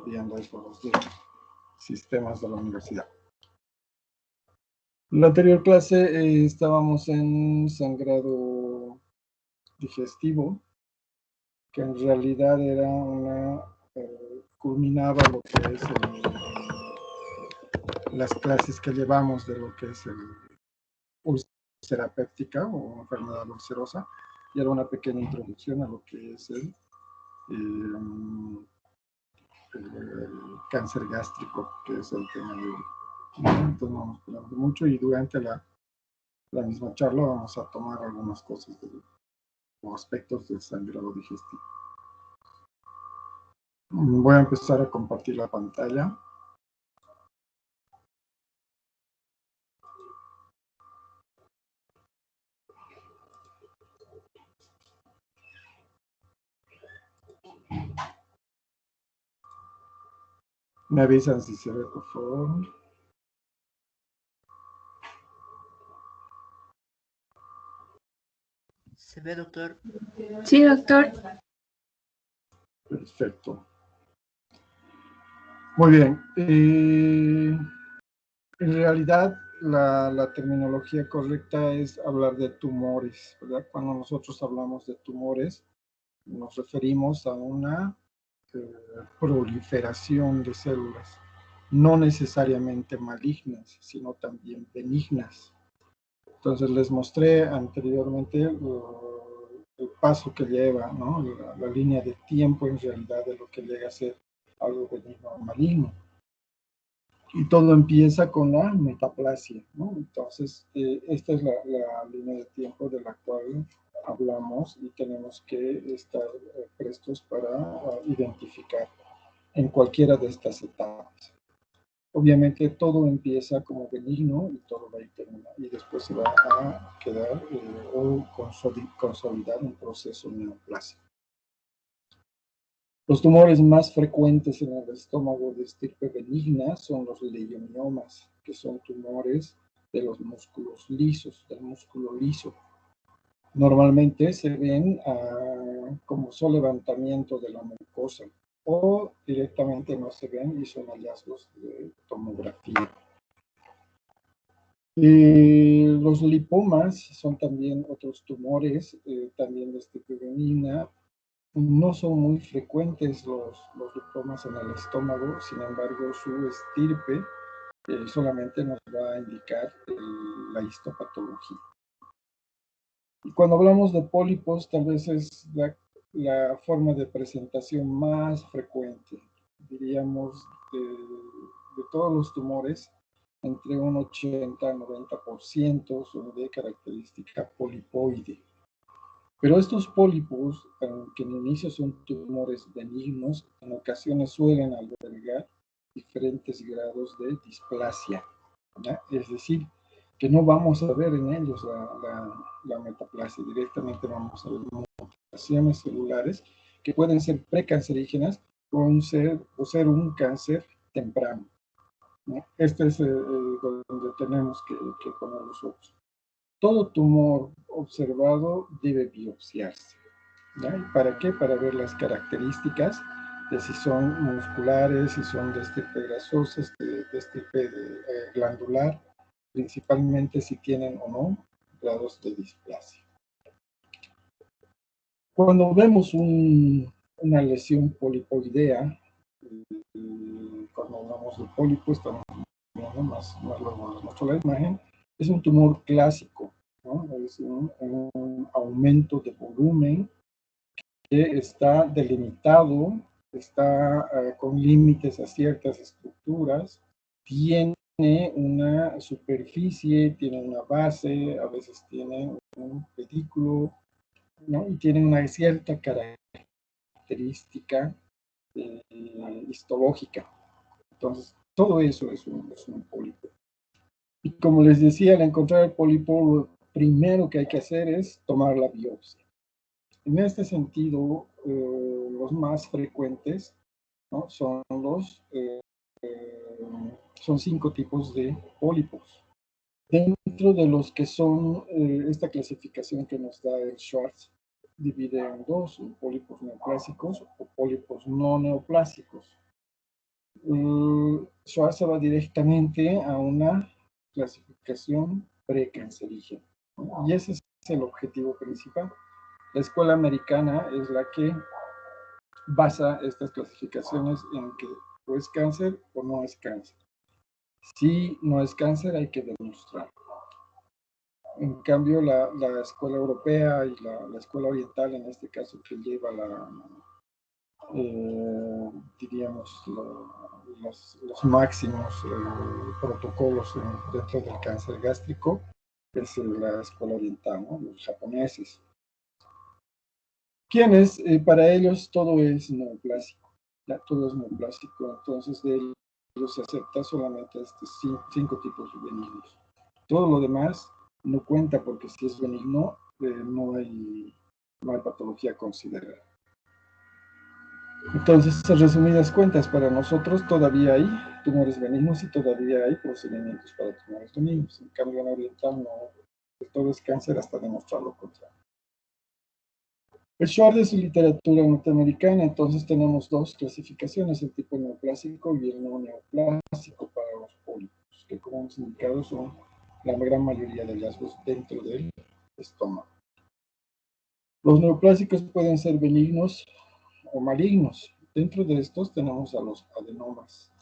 viendo eso los de sistemas de la universidad. En la anterior clase estábamos en sangrado digestivo, que en realidad era culminaba lo que es las clases que llevamos de lo que es el úlcera péptica o enfermedad ulcerosa, y era una pequeña introducción a lo que es el cáncer gástrico, que es el tema de hoy. Entonces no vamos a hablar mucho, y durante la misma charla vamos a tomar algunas cosas o aspectos del sangrado digestivo. Voy a empezar a compartir la pantalla. Me avisan si se ve, por favor. ¿Se ve, doctor? Sí, doctor. Perfecto. Muy bien. En realidad, la terminología correcta es hablar de tumores, ¿verdad? Cuando nosotros hablamos de tumores, nos referimos a una proliferación de células, no necesariamente malignas, sino también benignas. Entonces les mostré anteriormente el paso que lleva, ¿no? La línea de tiempo en realidad de lo que llega a ser algo benigno o maligno. Y todo empieza con la metaplasia, ¿no? Entonces, esta es la línea de tiempo de la cual hablamos y tenemos que estar prestos para identificar en cualquiera de estas etapas. Obviamente todo empieza como benigno y todo va a terminar, y después se va a quedar o consolidar un proceso neoplásico. Los tumores más frecuentes en el estómago de estirpe benigna son los leiomiomas, que son tumores de los músculos lisos, del músculo liso. Normalmente se ven como solo levantamiento de la mucosa, o directamente no se ven y son hallazgos de tomografía. Los lipomas son también otros tumores, también de estirpe benigna. No son muy frecuentes los lipomas en el estómago, sin embargo su estirpe solamente nos va a indicar la histopatología. Y cuando hablamos de pólipos, tal vez es la forma de presentación más frecuente, diríamos, de todos los tumores, entre un 80 a 90% son de característica polipoide. Pero estos pólipos, aunque en inicio son tumores benignos, en ocasiones suelen albergar diferentes grados de displasia, ¿ya? Es decir, que no vamos a ver en ellos la metaplasia, directamente vamos a ver mutaciones celulares que pueden ser precancerígenas o ser un cáncer temprano, ¿no? Este es donde tenemos que poner los ojos. Todo tumor observado debe biopsiarse, ¿ya? ¿Y para qué? Para ver las características de si son musculares, si son de estirpe grasosa, de estirpe glandular, principalmente si tienen o no grados de displasia. Cuando vemos una lesión polipoidea, cuando hablamos de pólipo, estamos viendo más luego les muestro la imagen, es un tumor clásico, ¿no? Es un aumento de volumen que está delimitado, está con límites a ciertas estructuras, tiene una superficie, tiene una base, a veces tiene un pedículo, ¿no? Y tiene una cierta característica histológica. Entonces, todo eso es un pólipo. Y como les decía, al encontrar el pólipo, lo primero que hay que hacer es tomar la biopsia. En este sentido, los más frecuentes, ¿no? Son 5 tipos de pólipos. Dentro de los que son esta clasificación que nos da el Schwartz, divide en 2, pólipos neoplásicos o pólipos no neoplásicos. Schwarz va directamente a una clasificación precancerígena, ¿no? Y ese es el objetivo principal. La escuela americana es la que basa estas clasificaciones en que o es cáncer o no es cáncer. Si no es cáncer, hay que demostrar. En cambio, la escuela europea y la escuela oriental, en este caso, que lleva diríamos, los máximos protocolos dentro del cáncer gástrico, es la escuela oriental, ¿no? Los japoneses. Quienes, para ellos, todo es neoplásico, ¿ya? Todo es neoplásico, entonces de ellos se acepta solamente estos cinco tipos benignos. Todo lo demás no cuenta porque si es benigno, no hay patología considerada. Entonces, en resumidas cuentas, para nosotros todavía hay tumores benignos y todavía hay procedimientos para tumores benignos. En cambio, en oriental no, todo es cáncer hasta demostrar lo contrario. El Schwarz de su literatura norteamericana, entonces tenemos dos clasificaciones, el tipo neoplásico y el no neoplásico para los pólipos, que como hemos indicado son la gran mayoría de hallazgos dentro del estómago. Los neoplásicos pueden ser benignos o malignos. Dentro de estos tenemos a los adenomas.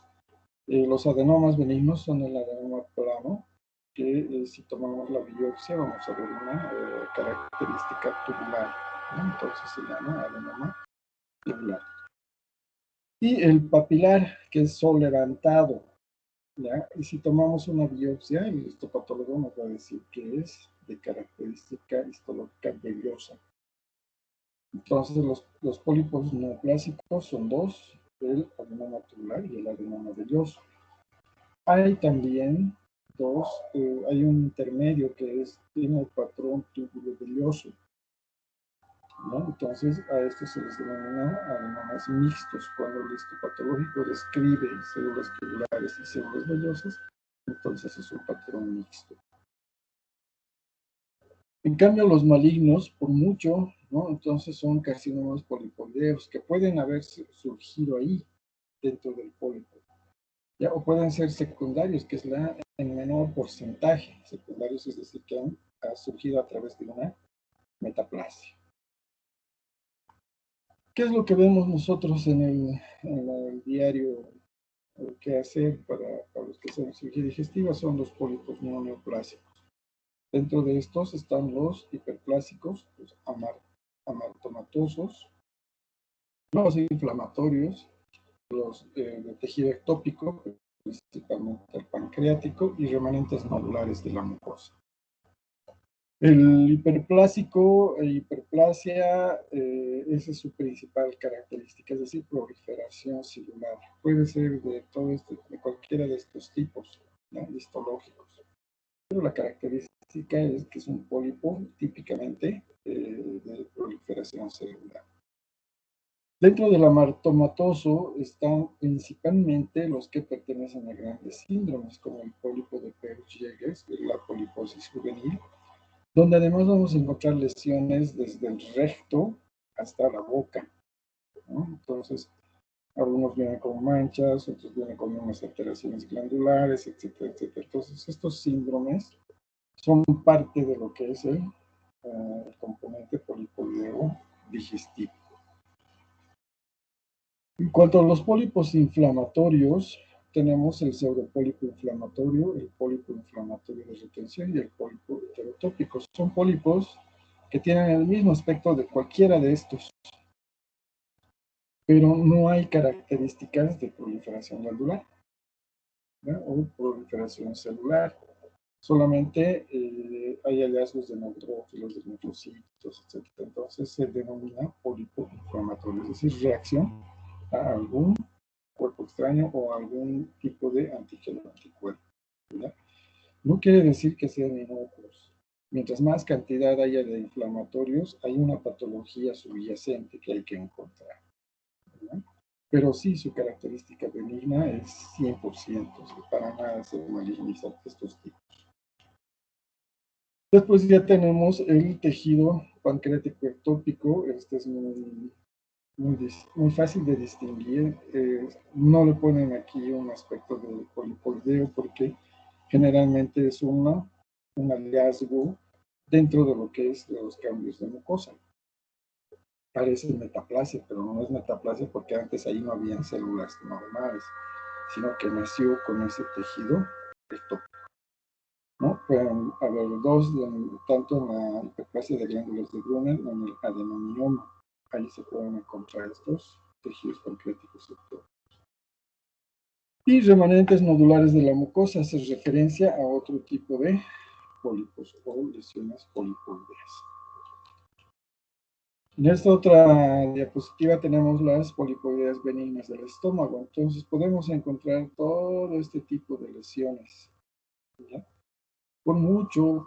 Los adenomas benignos son el adenoma plano, que si tomamos la biopsia vamos a ver una característica tubular, ¿no? Entonces se llama adenoma tubular. Y el papilar, que es sol levantado, ¿ya? Y si tomamos una biopsia, el histopatólogo nos va a decir que es de característica histológica vellosa. Entonces, los pólipos neoplásicos son dos, el adenoma tubular y el adenoma velloso. Hay también dos, hay un intermedio que tiene el patrón túbulo velloso, ¿no? Entonces, a estos se les denomina adenomas mixtos. Cuando el histopatológico describe células tubulares y células vellosas, entonces es un patrón mixto. En cambio, los malignos, por mucho, ¿no? Entonces son carcinomas polipoideos que pueden haber surgido ahí, dentro del pólipo, ¿ya? O pueden ser secundarios, que es en menor porcentaje. Secundarios, es decir, que ha surgido a través de una metaplasia. ¿Qué es lo que vemos nosotros en el diario que hacer para los que hacen cirugía digestiva? Son los pólipos no neoplásicos. Dentro de estos están los hiperplásicos, los amartomatosos, los inflamatorios, los de tejido ectópico, principalmente el pancreático, y remanentes nodulares de la mucosa. El hiperplásico e hiperplasia, esa es su principal característica, es decir, proliferación celular. Puede ser de cualquiera de estos tipos, ¿no? Histológicos. Pero la característica es que es un pólipo típicamente de proliferación celular. Dentro del amartomatoso están principalmente los que pertenecen a grandes síndromes, como el pólipo de Peutz-Jeghers, la poliposis juvenil, donde además vamos a encontrar lesiones desde el recto hasta la boca, ¿no? Entonces, algunos vienen con manchas, otros vienen con unas alteraciones glandulares, etcétera, etcétera. Entonces, estos síndromes son parte de lo que es el componente polipoideo digestivo. En cuanto a los pólipos inflamatorios, tenemos el pseudopólipo inflamatorio, el pólipo inflamatorio de retención y el pólipo heterotópico. Son pólipos que tienen el mismo aspecto de cualquiera de estos, pero no hay características de proliferación glandular, ¿no? O proliferación celular. Solamente hay hallazgos de neutrófilos, de neurocitos, etc. Entonces se denomina pólipo inflamatorio, es decir, reacción a algún cuerpo extraño o algún tipo de antígeno anticuerpo, ¿verdad? No quiere decir que sean inocuos. Mientras más cantidad haya de inflamatorios, hay una patología subyacente que hay que encontrar, ¿verdad? Pero sí, su característica benigna es 100%, para nada se malignizan estos tipos. Después ya tenemos el tejido pancreático ectópico. Este es muy muy fácil de distinguir. No le ponen aquí un aspecto de polipoideo porque generalmente es un hallazgo dentro de lo que es los cambios de mucosa. Parece metaplasia, pero no es metaplasia porque antes ahí no habían células normales, sino que nació con ese tejido ectópico, ¿no? Pueden haber dos, tanto en la hiperplasia de glándulos de Brunner como en el adenomioma. Ahí se pueden encontrar estos tejidos pancreáticos ectópicos. Y remanentes nodulares de la mucosa hace referencia a otro tipo de pólipos o lesiones polipoideas. En esta otra diapositiva tenemos las polipoideas benignas del estómago. Entonces podemos encontrar todo este tipo de lesiones, ¿ya? Por mucho,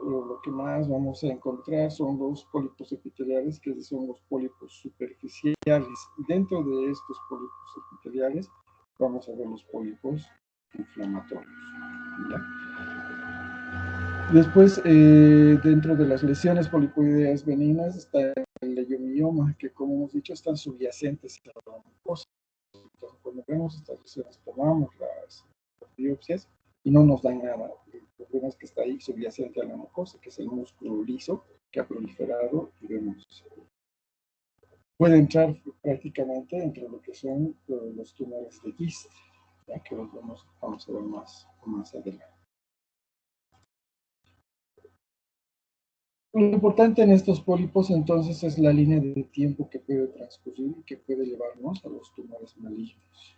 lo que más vamos a encontrar son los pólipos epiteliales, que son los pólipos superficiales. Y dentro de estos pólipos epiteliales vamos a ver los pólipos inflamatorios, ¿ya? Después, dentro de las lesiones polipoideas benignas está el leiomioma, que como hemos dicho están subyacentes a la mucosa. Entonces, cuando vemos estas lesiones, tomamos las biopsias y no nos dan nada. El problema es que está ahí subyacente a la mucosa, que es el músculo liso que ha proliferado y vemos. Puede entrar prácticamente entre lo que son los tumores de Gist, ya que los vamos a ver más adelante. Lo importante en estos pólipos entonces es la línea de tiempo que puede transcurrir y que puede llevarnos a los tumores malignos,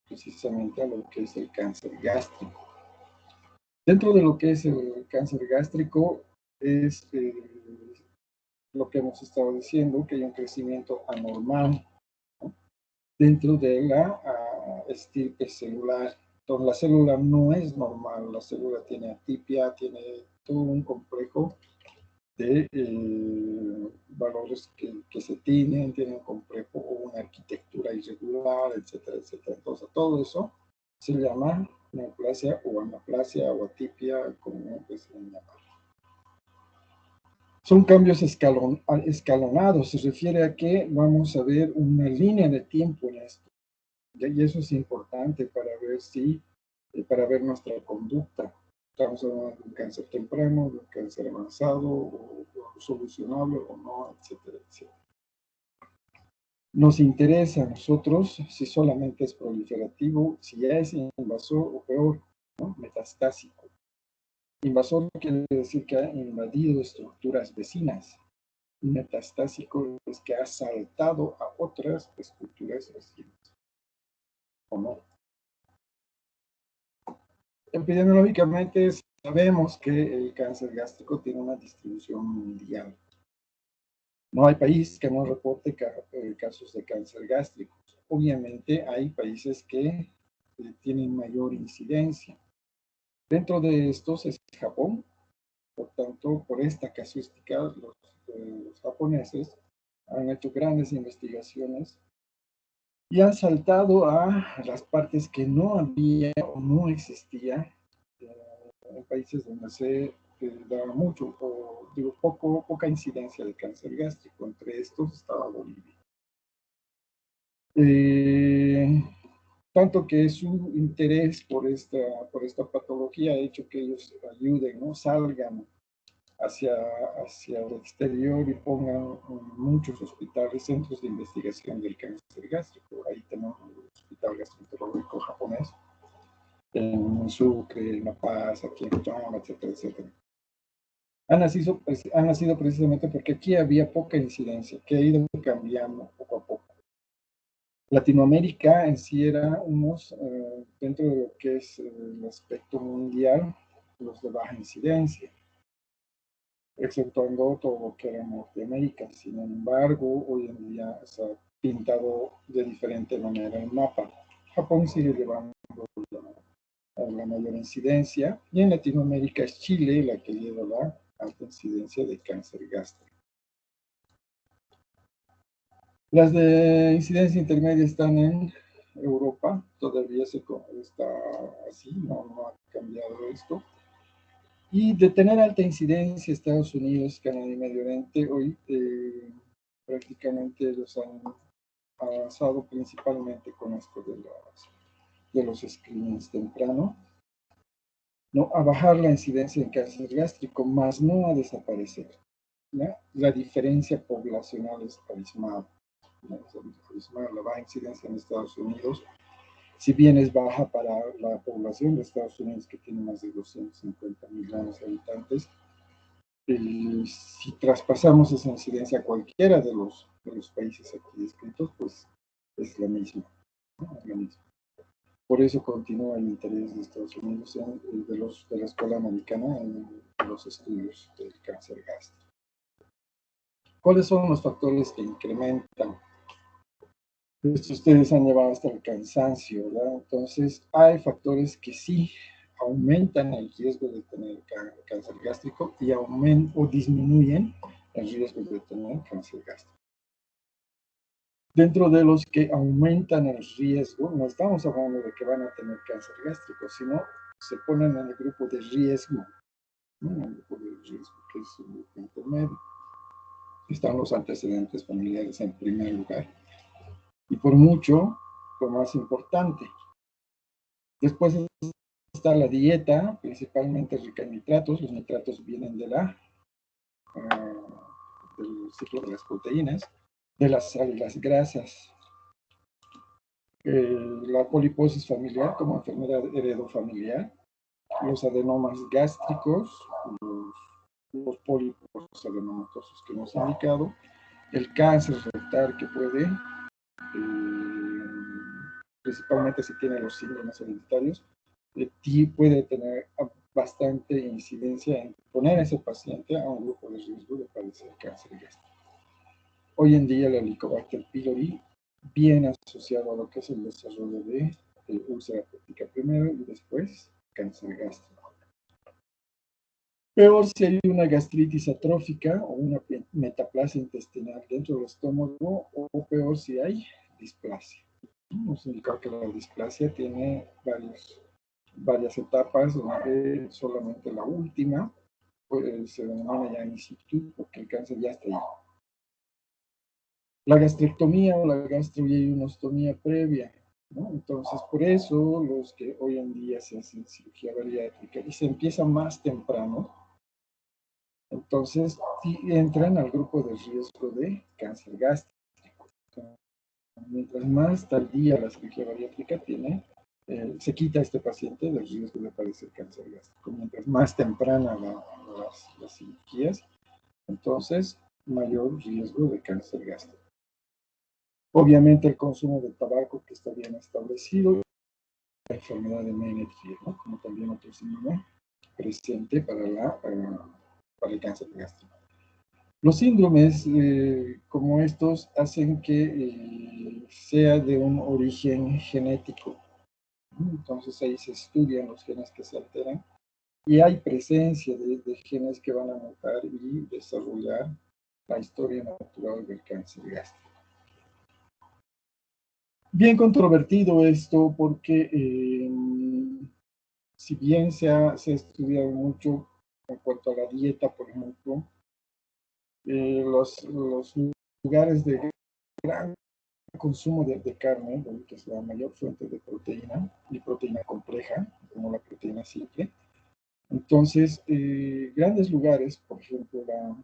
precisamente a lo que es el cáncer gástrico. Dentro de lo que es el cáncer gástrico es lo que hemos estado diciendo, que hay un crecimiento anormal, ¿no?, dentro de la estirpe celular. Entonces la célula no es normal, la célula tiene atipia, tiene todo un complejo de valores que se tienen un complejo o una arquitectura irregular, etcétera, etcétera. Entonces, todo eso se llama neoplasia o anaplasia o atipia, como se llama. Son cambios escalonados, se refiere a que vamos a ver una línea de tiempo en esto. Y eso es importante para ver para ver nuestra conducta. Estamos hablando de un cáncer temprano, de un cáncer avanzado, o solucionable o no, etcétera, etcétera. Nos interesa a nosotros si solamente es proliferativo, si ya es invasor o peor, ¿no?, metastásico. Invasor quiere decir que ha invadido estructuras vecinas. Y metastásico es que ha saltado a otras estructuras vecinas, ¿o no? Epidemiológicamente sabemos que el cáncer gástrico tiene una distribución mundial. No hay país que no reporte casos de cáncer gástrico. Obviamente hay países que tienen mayor incidencia. Dentro de estos es Japón. Por tanto, por esta casuística, los japoneses han hecho grandes investigaciones y han saltado a las partes que no había o no existía en países donde se daba mucho, o digo, poca incidencia de cáncer gástrico. Entre estos estaba Bolivia. Tanto que su interés por esta patología ha hecho que ellos ayuden, ¿no?, salgan hacia el exterior y pongan muchos hospitales, centros de investigación del cáncer gástrico. Ahí tenemos el Hospital Gastroenterológico Japonés, en Sucre, en La Paz, aquí en Chama, etcétera, etcétera. Han nacido precisamente porque aquí había poca incidencia, que ha ido cambiando poco a poco. Latinoamérica en sí era dentro de lo que es el aspecto mundial, los de baja incidencia, exceptuando todo lo que era Norteamérica. Sin embargo, hoy en día se ha pintado de diferente manera el mapa. Japón sigue llevando la mayor incidencia, y en Latinoamérica es Chile la que lleva la alta incidencia de cáncer gástrico. Las de incidencia intermedia están en Europa, todavía está así, no ha cambiado esto. Y de tener alta incidencia Estados Unidos, Canadá y Medio Oriente, hoy prácticamente ellos han avanzado principalmente con esto de los screenings temprano, ¿no? A bajar la incidencia en cáncer gástrico, más no a desaparecer. ¿Ya? La diferencia poblacional es abismal. La baja incidencia en Estados Unidos, si bien es baja para la población de Estados Unidos, que tiene más de 250 millones de habitantes, si traspasamos esa incidencia a cualquiera de los países aquí descritos, pues es la misma, ¿no? Es la misma. Por eso continúa el interés de Estados Unidos de la escuela americana en los estudios del cáncer gástrico. ¿Cuáles son los factores que incrementan? Esto ustedes han llevado hasta el cansancio, ¿verdad? Entonces, hay factores que sí aumentan el riesgo de tener cáncer gástrico y o disminuyen el riesgo de tener cáncer gástrico. Dentro de los que aumentan el riesgo, no estamos hablando de que van a tener cáncer gástrico, sino se ponen en el grupo de riesgo, ¿no? En el grupo de riesgo, que es un grupo intermedio. Están los antecedentes familiares en primer lugar. Y por mucho, lo más importante. Después está la dieta, principalmente rica en nitratos. Los nitratos vienen del ciclo de las proteínas, de las grasas. La poliposis familiar como enfermedad heredofamiliar, los adenomas gástricos, los pólipos adenomatosos que hemos indicado, el cáncer rectal que puede, principalmente si tiene los síndromes hereditarios, puede tener bastante incidencia en poner a ese paciente a un grupo de riesgo de padecer cáncer gástrico. Hoy en día el Helicobacter pylori viene asociado a lo que es el desarrollo de úlcera péptica primero y después cáncer gástrico. Peor si hay una gastritis atrófica o una metaplasia intestinal dentro del estómago, o peor si hay displasia. Nos indica que la displasia tiene varias etapas, donde solamente la última se denomina ya in situ, porque el cáncer ya está ahí. La gastrectomía o la gastroieunostomía previa, ¿no? Entonces, por eso los que hoy en día se hacen cirugía bariátrica y se empieza más temprano, entonces entran al grupo de riesgo de cáncer gástrico. Mientras más tardía la cirugía bariátrica tiene, se quita a este paciente del riesgo de padecer cáncer gástrico. Mientras más temprana las cirugías, entonces mayor riesgo de cáncer gástrico. Obviamente el consumo de tabaco, que está bien establecido, la enfermedad de Mennet-Field, ¿no? Como también otro síndrome presente para el cáncer gástrico. Los síndromes como estos hacen que sea de un origen genético. Entonces ahí se estudian los genes que se alteran y hay presencia de genes que van a mutar y desarrollar la historia natural del cáncer gástrico. Bien controvertido esto porque si bien se ha estudiado mucho en cuanto a la dieta, por ejemplo, los lugares de gran consumo de carne, que es la mayor fuente de proteína y proteína compleja, como la proteína simple. Entonces, grandes lugares, por ejemplo, la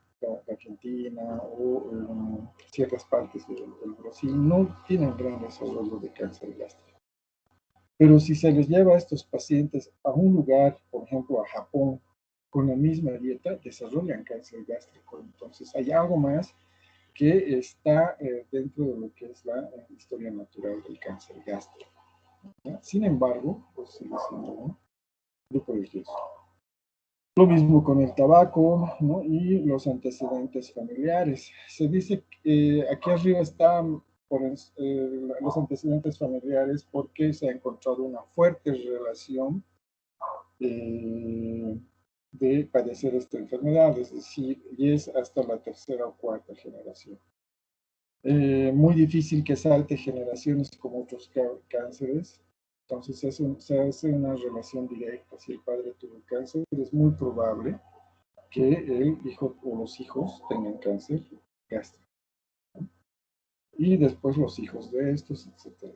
Argentina o ciertas partes del Brasil, no tienen gran desarrollo de cáncer gástrico. Pero si se les lleva a estos pacientes a un lugar, por ejemplo, a Japón, con la misma dieta, desarrollan cáncer gástrico. Entonces, hay algo más que está dentro de lo que es la historia natural del cáncer gástrico, ¿ya? Sin embargo, pues sigue siendo un grupo de riesgo. Lo mismo con el tabaco, ¿no? Y los antecedentes familiares. Se dice que aquí arriba están los antecedentes familiares porque se ha encontrado una fuerte relación de padecer esta enfermedad, es decir, y es hasta la tercera o cuarta generación. Muy difícil que salte generaciones como otros cánceres, entonces se hace una relación directa. Si el padre tuvo cáncer, es muy probable que el hijo o los hijos tengan cáncer gástrico. y después los hijos de estos, etcétera.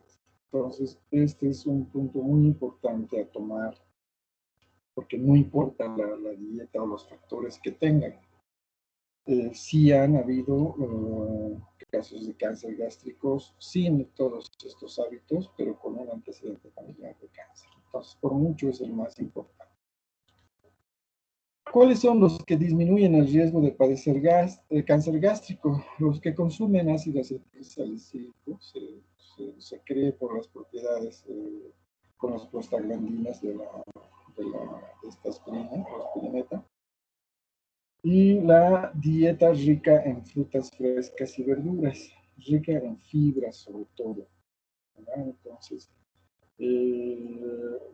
Entonces, este es un punto muy importante a tomar, porque no importa la dieta o los factores que tengan. Sí han habido casos de cáncer gástricos sin todos estos hábitos, pero con un antecedente familiar de cáncer. Entonces, por mucho es el más importante. ¿Cuáles son los que disminuyen el riesgo de padecer cáncer gástrico? Los que consumen ácido acetil salicílico se cree por las propiedades con las prostaglandinas de esta aspirina, la aspirineta. Y la dieta rica en frutas frescas y verduras, rica en fibras sobre todo, ¿verdad? Entonces,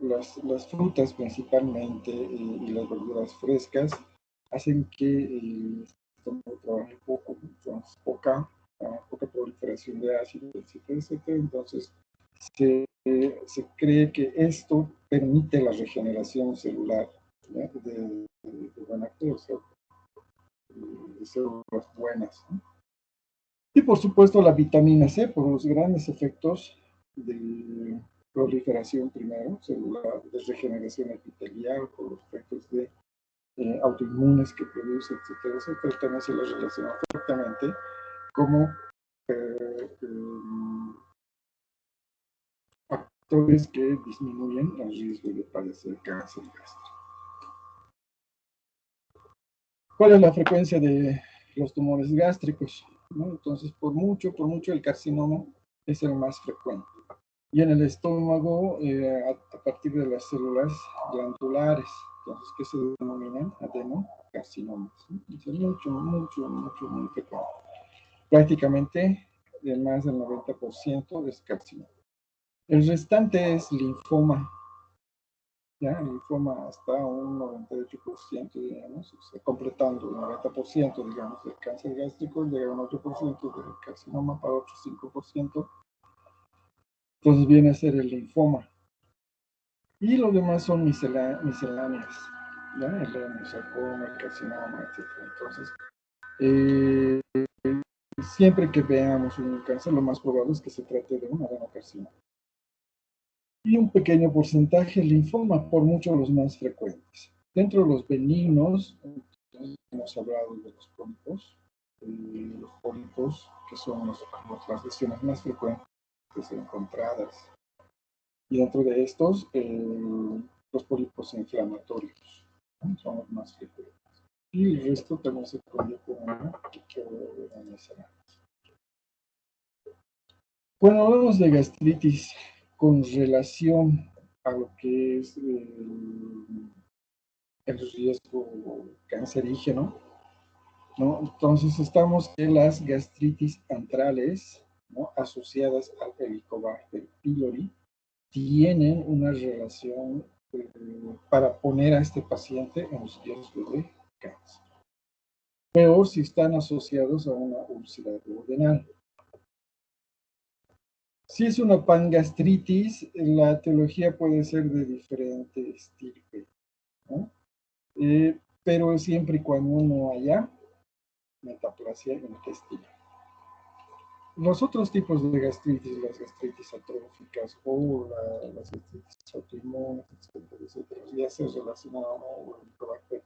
las frutas principalmente y las verduras frescas hacen que el estómago trabaje poco, entonces poca proliferación de ácido, etcétera, etcétera. Entonces, se cree que esto permite la regeneración celular, ¿ya? De buena fe, o sea, de células buenas, ¿no? Y por supuesto la vitamina C por los grandes efectos de proliferación primero celular, de regeneración epitelial, por los efectos de autoinmunes que produce, etcétera, etcétera. También se las relaciona fuertemente como factores que disminuyen el riesgo de padecer cáncer gástrico. ¿Cuál es la frecuencia de los tumores gástricos? ¿No? Entonces, por mucho el carcinoma es el más frecuente. Y en el estómago, a partir de las células glandulares, entonces, que se denominan adenocarcinomas, ¿no? Es muy frecuente. Prácticamente más del 90% es carcinoma. El restante es linfoma, ¿ya? El linfoma hasta un 98%, digamos, o sea, completando el 90%, digamos, del cáncer gástrico, llega un 8% del carcinoma para otro 5%. Entonces viene a ser el linfoma. Y los demás son misceláneas, ¿ya? El hemangiosarcoma, el carcinoma, etc. Entonces, eh, siempre que veamos un cáncer, lo más probable es que se trate de un adenocarcinoma. Y un pequeño porcentaje linfoma, por mucho los más frecuentes. Dentro de los benignos, hemos hablado de los pólipos, que son las lesiones más frecuentes encontradas. Y dentro de estos, los pólipos inflamatorios, ¿no? Son los más frecuentes. Y el resto también se puede poner que analizar. Cuando hablamos de gastritis con relación a lo que es el riesgo cancerígeno, ¿no? Entonces estamos en las gastritis antrales, ¿no? Asociadas al Helicobacter pylori, tienen una relación para poner a este paciente en riesgo de cáncer. Peor si están asociados a una úlcera duodenal. Si es una pangastritis, la etiología puede ser de diferente estirpe, ¿no? Pero siempre y cuando no haya metaplasia intestinal. Los otros tipos de gastritis, las gastritis atróficas o las gastritis autoinmunes, etcétera, etcétera, ya se relacionaban con el Helicobacter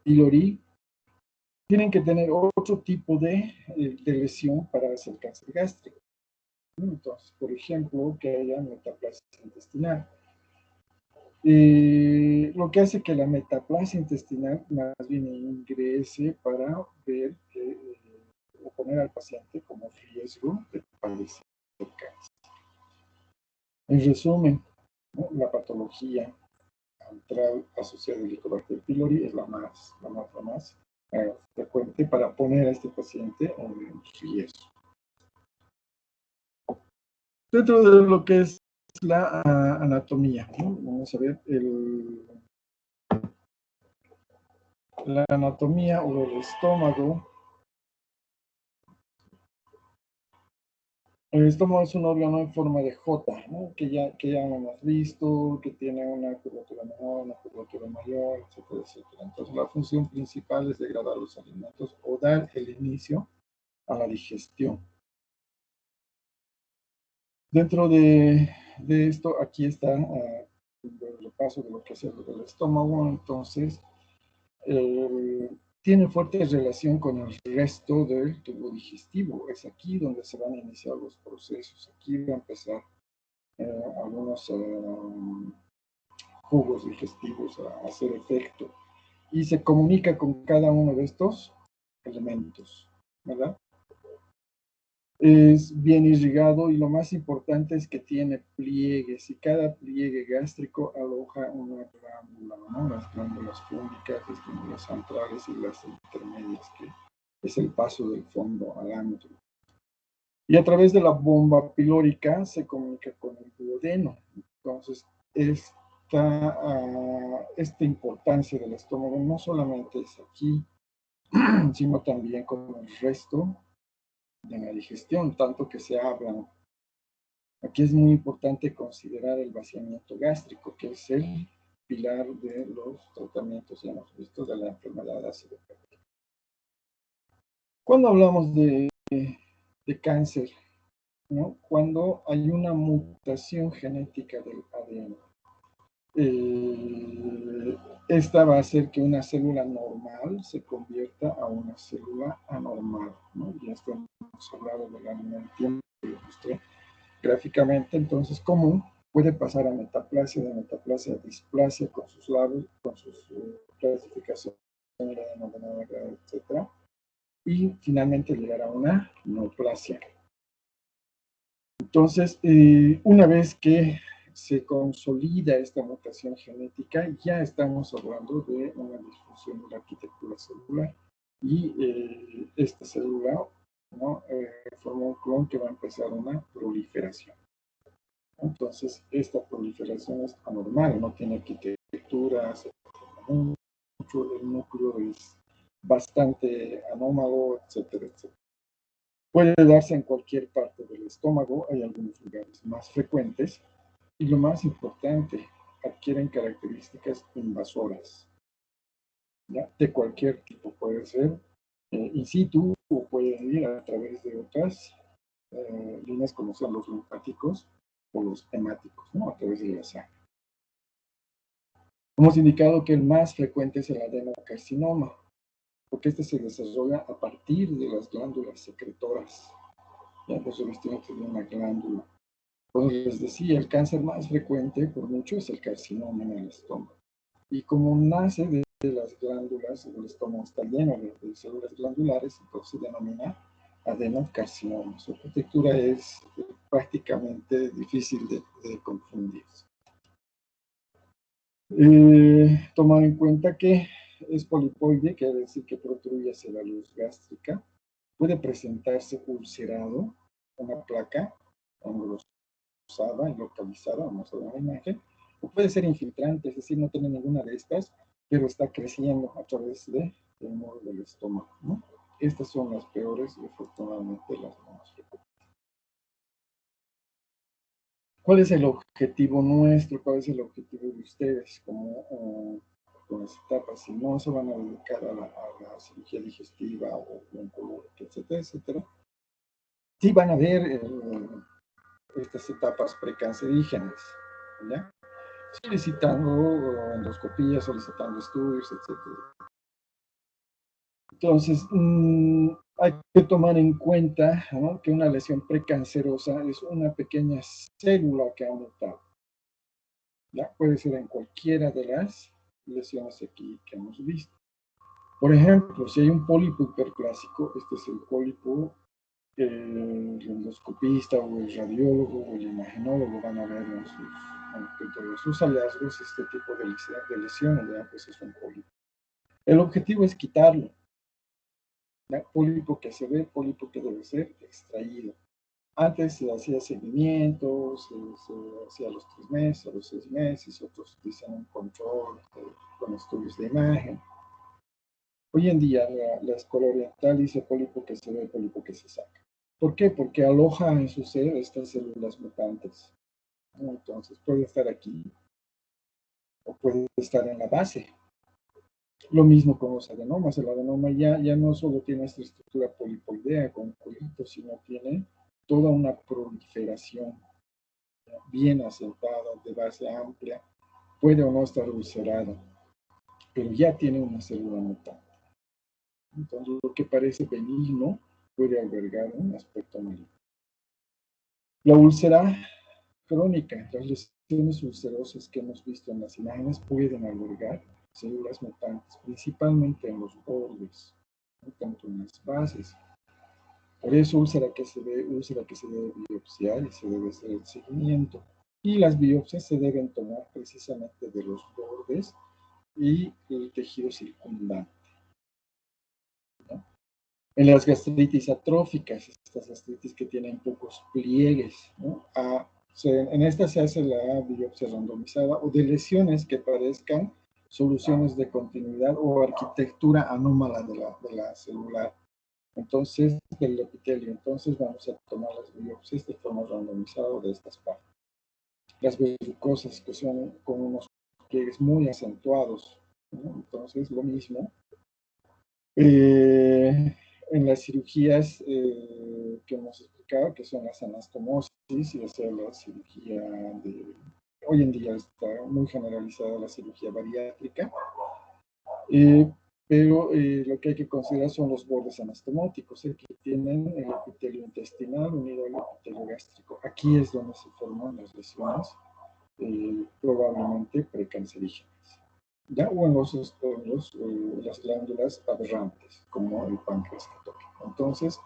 pylori, tienen que tener otro tipo de lesión para hacer cáncer gástrico. Entonces, por ejemplo, que haya metaplasia intestinal. Lo que hace que la metaplasia intestinal más bien ingrese para ver o poner al paciente como riesgo de padecer cáncer. En resumen, ¿no? La patología antral asociada al Helicobacter pylori es la más frecuente para poner a este paciente en riesgo. Dentro de lo que es la anatomía, ¿no? Vamos a ver la anatomía o el estómago. El estómago es un órgano en forma de J, ¿no? que ya hemos visto, que tiene una curvatura menor, una curvatura mayor, etcétera, etcétera. Entonces, la función principal es degradar los alimentos o dar el inicio a la digestión. Dentro de esto, aquí está el repaso de lo que es el estómago. Entonces, tiene fuerte relación con el resto del tubo digestivo. Es aquí donde se van a iniciar los procesos. Aquí va a empezar algunos jugos digestivos a hacer efecto. Y se comunica con cada uno de estos elementos, ¿verdad? Es bien irrigado y lo más importante es que tiene pliegues y cada pliegue gástrico aloja una glándula, ¿no? Las glándulas fúngicas, las glándulas centrales y las intermedias, que es el paso del fondo al antro. Y a través de la bomba pilórica se comunica con el duodeno. Entonces, esta importancia del estómago no solamente es aquí, sino también con el resto de la digestión, tanto que se habla. Aquí es muy importante considerar el vaciamiento gástrico, que es el pilar de los tratamientos, ya hemos visto, de la enfermedad ácido hepática. Cuando hablamos de cáncer, ¿no? Cuando hay una mutación genética del ADN, esta va a hacer que una célula normal se convierta a una célula anormal, ¿no? Ya esto hemos hablado de la línea del tiempo que lo mostré gráficamente. Entonces, ¿cómo puede pasar a metaplasia, de metaplasia a displasia con sus lados, con sus clasificaciones, etcétera, y finalmente llegar a una neoplasia? Entonces, una vez que se consolida esta mutación genética, ya estamos hablando de una disfunción de la arquitectura celular y esta célula, ¿no? Forma un clon que va a empezar una proliferación. Entonces, esta proliferación es anormal, no tiene arquitectura, se mucho, el núcleo es bastante anómalo, etcétera, etcétera. Puede darse en cualquier parte del estómago, hay algunos lugares más frecuentes, y lo más importante, adquieren características invasoras, ¿ya? De cualquier tipo, puede ser in situ o puede ir a través de otras líneas como son los linfáticos o los hemáticos, ¿no? A través de la sangre. Hemos indicado que el más frecuente es el adenocarcinoma, porque este se desarrolla a partir de las glándulas secretoras, ya los revestimientos de una glándula. Como les decía, el cáncer más frecuente por mucho es el carcinoma en el estómago. Y como nace de las glándulas, el estómago está lleno de células glandulares, entonces se denomina adenocarcinoma. Su arquitectura es prácticamente difícil de confundir. Tomar en cuenta que es polipoide, quiere decir que protruye hacia la luz gástrica. Puede presentarse ulcerado, una placa engrosada y localizada, vamos a ver la imagen, o puede ser infiltrante, es decir, no tiene ninguna de estas, pero está creciendo a través del muro del estómago, ¿no? Estas son las peores y afortunadamente las más frecuentes. ¿Cuál es el objetivo nuestro? ¿Cuál es el objetivo de ustedes como con las etapas? Si no se van a dedicar a la cirugía digestiva o oncológica, etcétera, etcétera, sí van a ver estas etapas precancerígenas, ¿ya? Solicitando endoscopías, solicitando estudios, etcétera. Entonces, hay que tomar en cuenta, ¿no?, que una lesión precancerosa es una pequeña célula que ha mutado. ¿Ya? Puede ser en cualquiera de las lesiones aquí que hemos visto. Por ejemplo, si hay un pólipo hiperplásico, este es el pólipo, el endoscopista o el radiólogo o el imagenólogo van a ver dentro de sus hallazgos este tipo de lesiones, ¿ya? Pues es un pólipo. El objetivo es quitarlo. ¿Ya? Pólipo que se ve, pólipo que debe ser extraído. Antes se hacía seguimiento, se hacía a los 3 meses, a los 6 meses, otros dicen un control con estudios de imagen. Hoy en día la escuela oriental dice pólipo que se ve, pólipo que se saca. ¿Por qué? Porque aloja en su ser estas células mutantes. Entonces puede estar aquí o puede estar en la base. Lo mismo con los adenomas. El adenoma ya no solo tiene esta estructura polipoidea con colitos, sino tiene toda una proliferación bien asentada, de base amplia, puede o no estar ulcerada, pero ya tiene una célula mutante. Entonces, lo que parece benigno puede albergar un aspecto maligno. La úlcera crónica, las lesiones ulcerosas que hemos visto en las imágenes pueden albergar células mutantes, principalmente en los bordes, no tanto en las bases. Por eso úlcera que se debe biopsiar y se debe hacer el seguimiento. Y las biopsias se deben tomar precisamente de los bordes y el tejido circundante, ¿no? En las gastritis atróficas, estas gastritis que tienen pocos pliegues, ¿no? En esta se hace la biopsia randomizada o de lesiones que parezcan soluciones de continuidad o arquitectura anómala de la celular. Entonces, del epitelio. Entonces, vamos a tomar las biopsias de forma randomizada de estas partes. Las verrucosas, que son con unos pliegues muy acentuados, ¿no? Entonces, lo mismo. En las cirugías que hemos explicado, que son las anastomosis, y hacer la cirugía de... Hoy en día está muy generalizada la cirugía bariátrica, pero lo que hay que considerar son los bordes anastomóticos, que tienen el epitelio intestinal unido al epitelio gástrico. Aquí es donde se forman las lesiones, probablemente precancerígenas. ¿Ya? O en las glándulas aberrantes, como el páncreas católico. Entonces,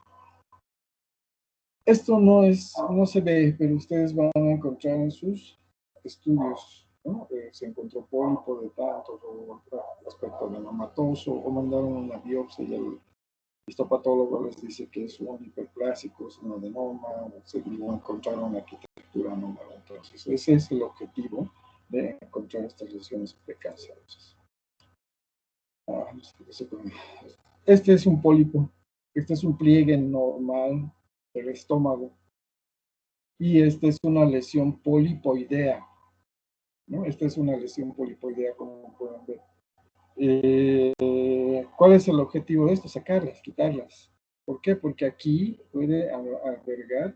esto no se ve, pero ustedes van a encontrar en sus estudios, ¿no? Se encontró pólipo de tantos, o aspecto adenomatoso, o mandaron una biopsia y el histopatólogo les dice que es un hiperplásico, es un adenoma, o se encontraron una arquitectura anómala. Entonces, ese es el objetivo de encontrar estas lesiones precancerosas. Este es un pólipo, este es un pliegue normal del estómago y esta es una lesión polipoidea, ¿no? Esta es una lesión polipoidea, como pueden ver. ¿Cuál es el objetivo de esto? Sacarlas, quitarlas. ¿Por qué? Porque aquí puede albergar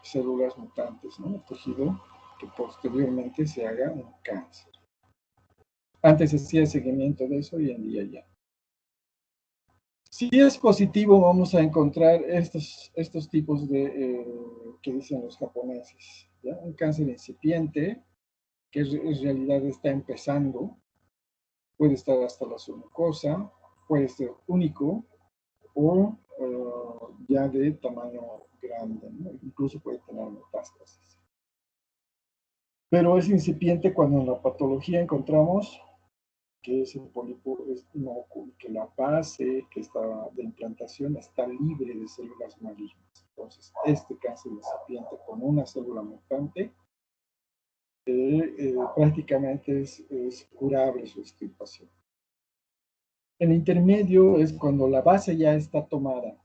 células mutantes, ¿no? El tejido que posteriormente se haga un cáncer. Antes se hacía seguimiento de eso, hoy en día ya. Si es positivo, vamos a encontrar estos tipos de, que dicen los japoneses, ¿ya? Un cáncer incipiente, que en realidad está empezando, puede estar hasta la submucosa, puede ser único o ya de tamaño grande, ¿no? Incluso puede tener metástasis. Pero es incipiente cuando en la patología encontramos que ese pólipo es inocuo, que la base que está de implantación está libre de células malignas. Entonces, este cáncer incipiente con una célula mutante prácticamente es curable su extirpación. El intermedio es cuando la base ya está tomada,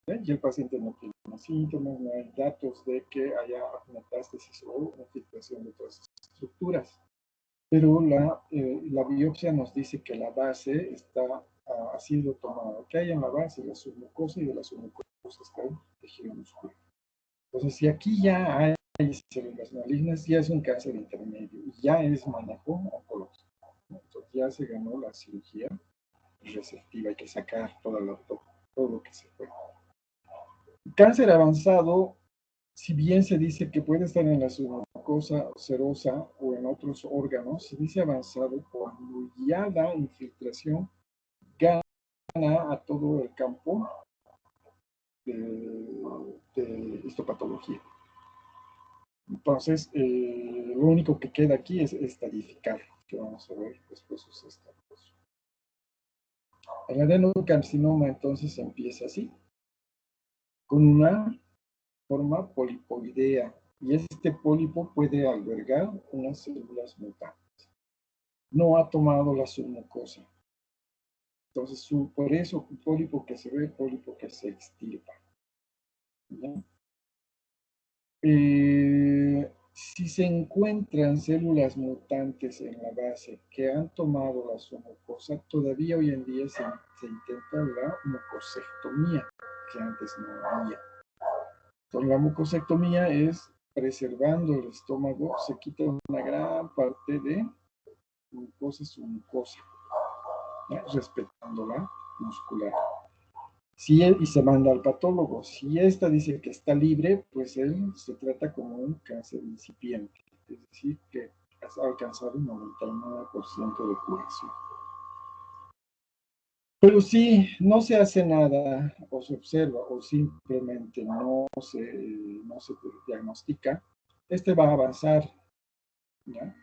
y el paciente no tiene síntomas, no hay datos de que haya metástasis o infiltración de otras estructuras. Pero la biopsia nos dice que la base ha sido tomada. ¿Qué hay en la base? La submucosa, y de la submucosa está el tejido muscular. Entonces, si aquí ya hay células malignas, ya es un cáncer intermedio, y ya es manejo oncológico. Entonces, ya se ganó la cirugía resectiva, hay que sacar todo lo que se puede. Cáncer avanzado, si bien se dice que puede estar en la submucosa serosa o en otros órganos, se dice avanzado cuando ya da infiltración, gana a todo el campo de histopatología. Entonces, lo único que queda aquí es estadificar, que vamos a ver después sus estadios. El adenocarcinoma entonces empieza así, con una forma polipoidea, y este pólipo puede albergar unas células mutantes. No ha tomado la submucosa. Entonces, por eso, pólipo que se ve, pólipo que se extirpa. Si se encuentran células mutantes en la base que han tomado la submucosa, todavía hoy en día se intenta la mucosectomía, que antes no había. Entonces, la mucosectomía es preservando el estómago, se quita una gran parte de glucosa submucosa, respetándola muscular. Y se manda al patólogo. Si esta dice que está libre, pues él se trata como un cáncer incipiente, es decir, que ha alcanzado un 99% de curación. Pero si no se hace nada, o se observa, o simplemente no se diagnostica, este va a avanzar, ¿ya?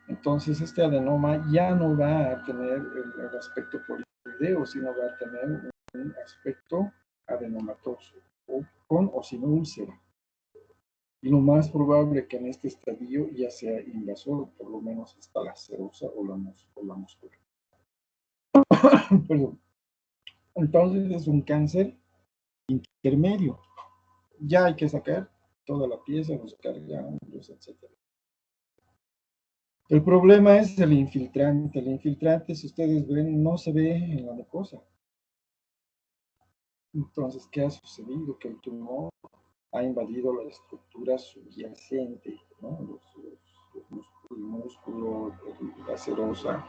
Entonces este adenoma ya no va a tener el aspecto polipoideo, sino va a tener un aspecto adenomatoso, o con o sin úlcera. Y lo más probable que en este estadio ya sea invasor, por lo menos hasta la serosa o la muscular. Perdón. Entonces es un cáncer intermedio. Ya hay que sacar toda la pieza, buscar ganglios, etc. El problema es el infiltrante. El infiltrante, si ustedes ven, no se ve en la mucosa. Entonces, ¿qué ha sucedido? Que el tumor ha invadido la estructura subyacente, ¿no? El músculo, la serosa,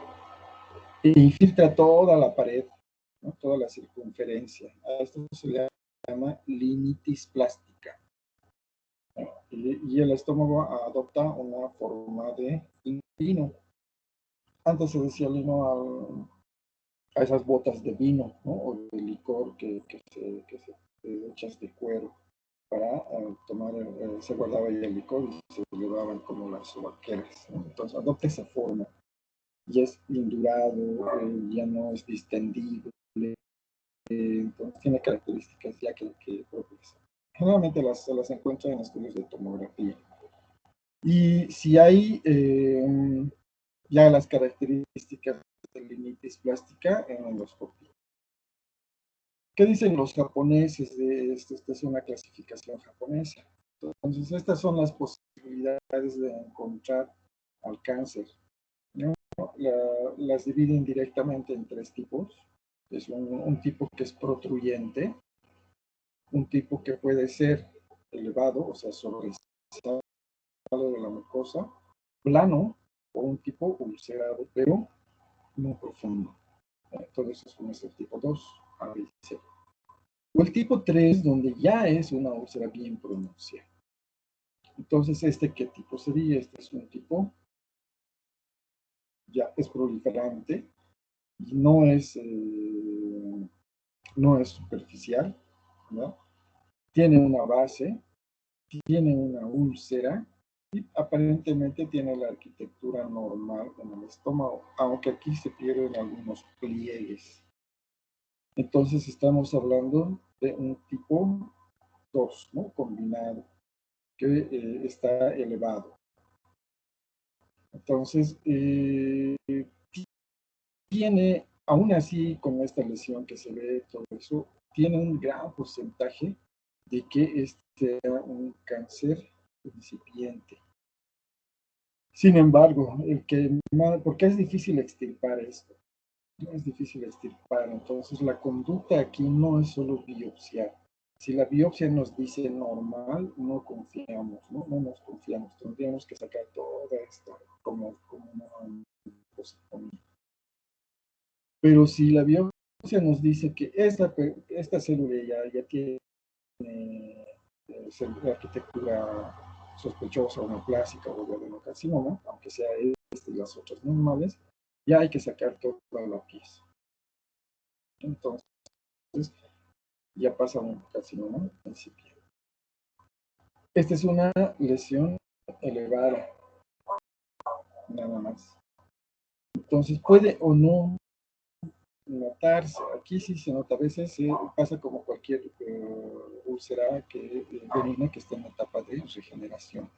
e infiltra toda la pared, ¿no? Toda la circunferencia. A esto se le llama linitis plástica. Y el estómago adopta una forma de lino. Antes se decía lino a esas botas de vino, ¿no? O de licor que se hechas de cuero para tomar, se guardaba ahí el licor y se llevaban como las vaqueras, ¿no? Entonces adopta esa forma, ya es indurado, ya no es distendible, entonces tiene características ya que propias. Generalmente se las encuentra en estudios de tomografía. Y si hay ya las características de linitis plástica en endoscopia. ¿Qué dicen los japoneses de esto? Esta es una clasificación japonesa. Entonces, estas son las posibilidades de encontrar al cáncer, ¿no? Las dividen directamente en tres tipos. Es un tipo que es protruyente, un tipo que puede ser elevado, o sea, sobresaltado de la mucosa, plano, o un tipo ulcerado, pero no profundo. Entonces, eso es el tipo 2, A, B y C. O el tipo 3, donde ya es una úlcera bien pronunciada. Entonces, ¿qué tipo sería? Este es un tipo, ya es proliferante, y no es superficial, ¿no? Tiene una base, tiene una úlcera, y aparentemente tiene la arquitectura normal en el estómago, aunque aquí se pierden algunos pliegues. Entonces estamos hablando de un tipo 2, ¿no? Combinado, que está elevado. Entonces, tiene, aún así, con esta lesión que se ve, todo eso, tiene un gran porcentaje de que sea un cáncer incipiente. Sin embargo, ¿por qué es difícil extirpar esto? No es difícil extirpar, entonces la conducta aquí no es solo biopsiar. Si la biopsia nos dice normal, no confiamos, no nos confiamos. Tendríamos que sacar toda esta como una cosa. Pero si la biopsia nos dice que esta célula ya tiene arquitectura sospechosa o neoplásica o de adenocarcinoma, aunque sea y las otras normales, ya hay que sacar toda la pieza. Entonces, ya pasa un carcinoma incipiente. Esta es una lesión elevada, nada más. Entonces, puede o no notarse. Aquí sí se nota, a veces pasa como cualquier úlcera benigna que está en etapa de regeneración.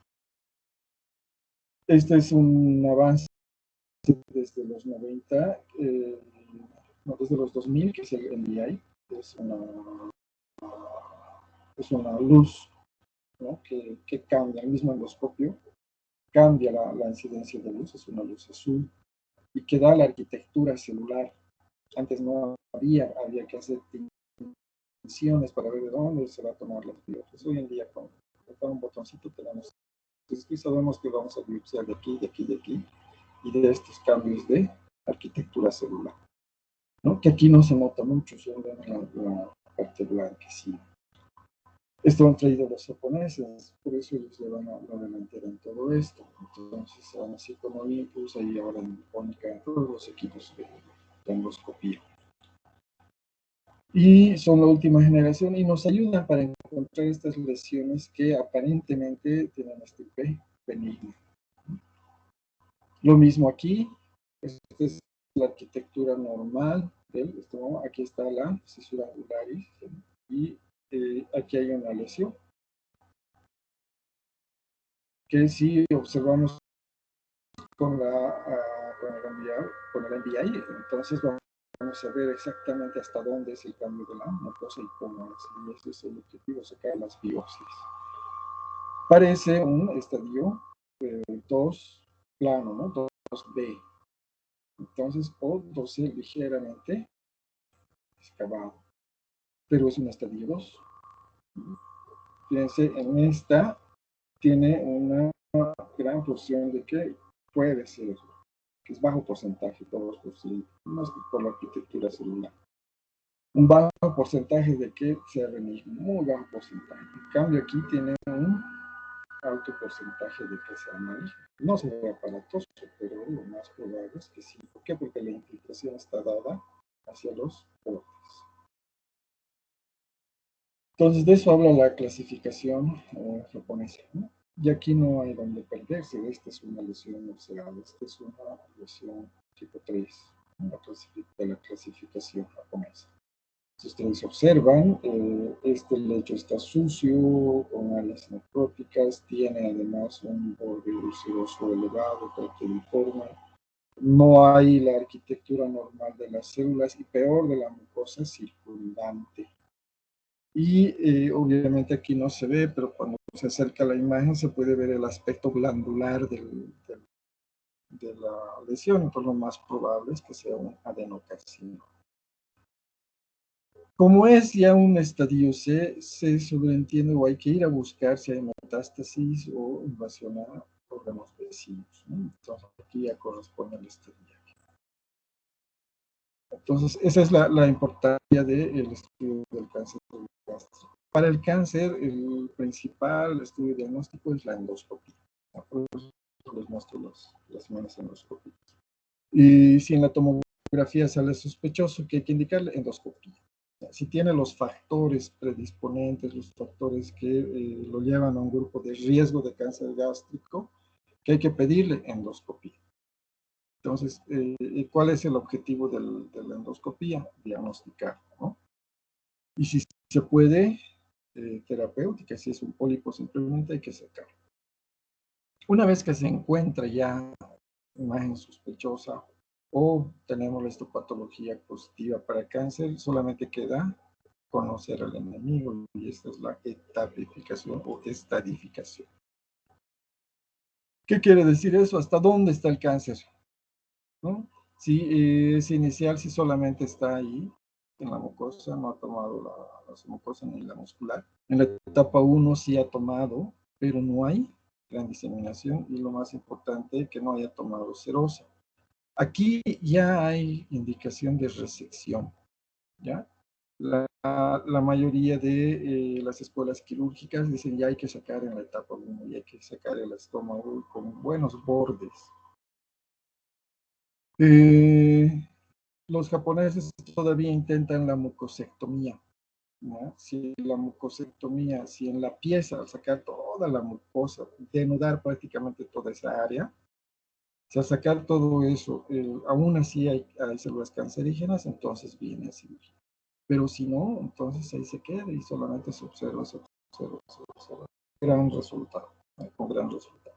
Este es un avance desde los 90, no, desde los 2000, que es el NDI. Es una luz, ¿no? que cambia, el mismo endoscopio cambia la incidencia de luz, es una luz azul, y que da la arquitectura celular. Antes no había que hacer tinciones para ver de dónde se va a tomar las biopsias. Hoy en día con un botoncito tenemos sí sabemos que vamos a biopsiar de aquí, de aquí, de aquí, y de estos cambios de arquitectura celular, ¿no? Que aquí no se nota mucho, solo en la parte blanquecina. Esto han traído los japoneses, por eso ellos le van a la delantera en todo esto. Entonces, así como Olympus, ahí ahora en Nipónica, todos los equipos de endoscopía. Y son la última generación y nos ayudan para encontrar estas lesiones que aparentemente tienen este P benigno. Lo mismo aquí, esta es la arquitectura normal del estómago. Aquí está la cisura angularis y aquí hay una lesión que si observamos con con el MBI, entonces vamos a ver exactamente hasta dónde es el cambio de la mucosa y cómo es. Y ese es el objetivo, sacar las biopsias. Parece un estadio 2 plano, ¿no? 2B. Entonces, o 2C ligeramente excavado. Pero es un estadio 2. Fíjense, en esta tiene una gran porción de que puede ser, que es bajo porcentaje, todos más por la arquitectura celular. Un bajo porcentaje de que sea benigno, muy bajo porcentaje. En cambio, aquí tiene un alto porcentaje de que sea maligno. No se ve aparatoso, pero lo más probable es que sí. ¿Por qué? Porque la infiltración está dada hacia los bordes. Entonces, de eso habla la clasificación japonesa, ¿no? Y aquí no hay donde perderse. Esta es una lesión observable, esta es una lesión tipo 3 de la clasificación japonesa. Si ustedes observan, este lecho está sucio, con áreas necróticas, tiene además un borde ulceroso elevado, calciforme. No hay la arquitectura normal de las células y peor de la mucosa circundante. Y obviamente aquí no se ve, pero cuando se acerca la imagen se puede ver el aspecto glandular de la lesión, entonces lo más probable es que sea un adenocarcinoma. Como es ya un estadio C, se sobreentiende o hay que ir a buscar si hay metástasis o invasión a órganos vecinos, ¿no? Entonces aquí ya corresponde al estadio. Entonces esa es la importancia del estudio del cáncer gástrico. Para el cáncer, el principal estudio diagnóstico es la endoscopia. Por eso les muestro las imágenes endoscópicas. Y si en la tomografía sale sospechoso, que hay que indicarle endoscopia. Si tiene los factores predisponentes, los factores que lo llevan a un grupo de riesgo de cáncer gástrico, que hay que pedirle endoscopia. Entonces, ¿cuál es el objetivo de la endoscopia? Diagnosticar, ¿no? Y si se puede, terapéutica, si es un pólipo simplemente hay que sacarlo. Una vez que se encuentra ya imagen sospechosa o tenemos la histopatología positiva para cáncer, solamente queda conocer al enemigo y esta es la etapificación o estadificación. ¿Qué quiere decir eso? ¿Hasta dónde está el cáncer? ¿No? Si es inicial, si solamente está ahí en la mucosa, no ha tomado la mucosa ni la muscular. En la etapa 1 sí ha tomado, pero no hay gran diseminación y lo más importante, que no haya tomado serosa. Aquí ya hay indicación de resección, ¿ya? La mayoría de las escuelas quirúrgicas dicen ya hay que sacar en la etapa 1 y hay que sacar el estómago con buenos bordes. Los japoneses todavía intentan la mucosectomía, ¿no? Si la mucosectomía, si en la pieza, al sacar toda la mucosa, denudar prácticamente toda esa área, si al sacar todo eso, aún así hay células cancerígenas, entonces viene a cirugía. Pero si no, entonces ahí se queda y solamente se observa, se observa. Gran resultado, con gran resultado.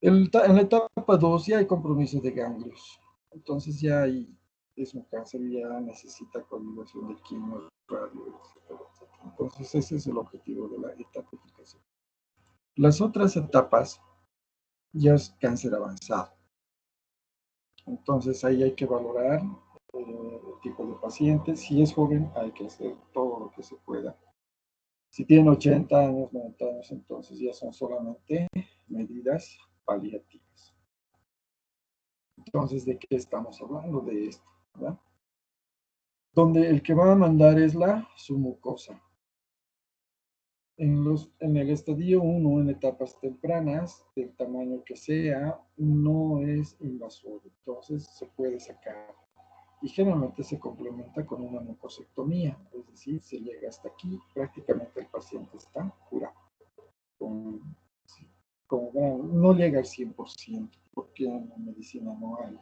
En la etapa 2 ya hay compromiso de ganglios. Entonces ya es un cáncer, ya necesita coagulación de quimio, radio, etc. Entonces ese es el objetivo de la etapificación. Las otras etapas ya es cáncer avanzado. Entonces ahí hay que valorar el tipo de paciente. Si es joven hay que hacer todo lo que se pueda. Si tiene 80 años, 90 años, entonces ya son solamente medidas paliativas. Entonces, ¿de qué estamos hablando? De esto, ¿verdad? Donde el que va a mandar es su mucosa. En el estadio 1, en etapas tempranas, del tamaño que sea, no es invasor, entonces se puede sacar. Y generalmente se complementa con una mucosectomía, es decir, se llega hasta aquí, prácticamente el paciente está curado. No llega al 100%, porque en la medicina no hay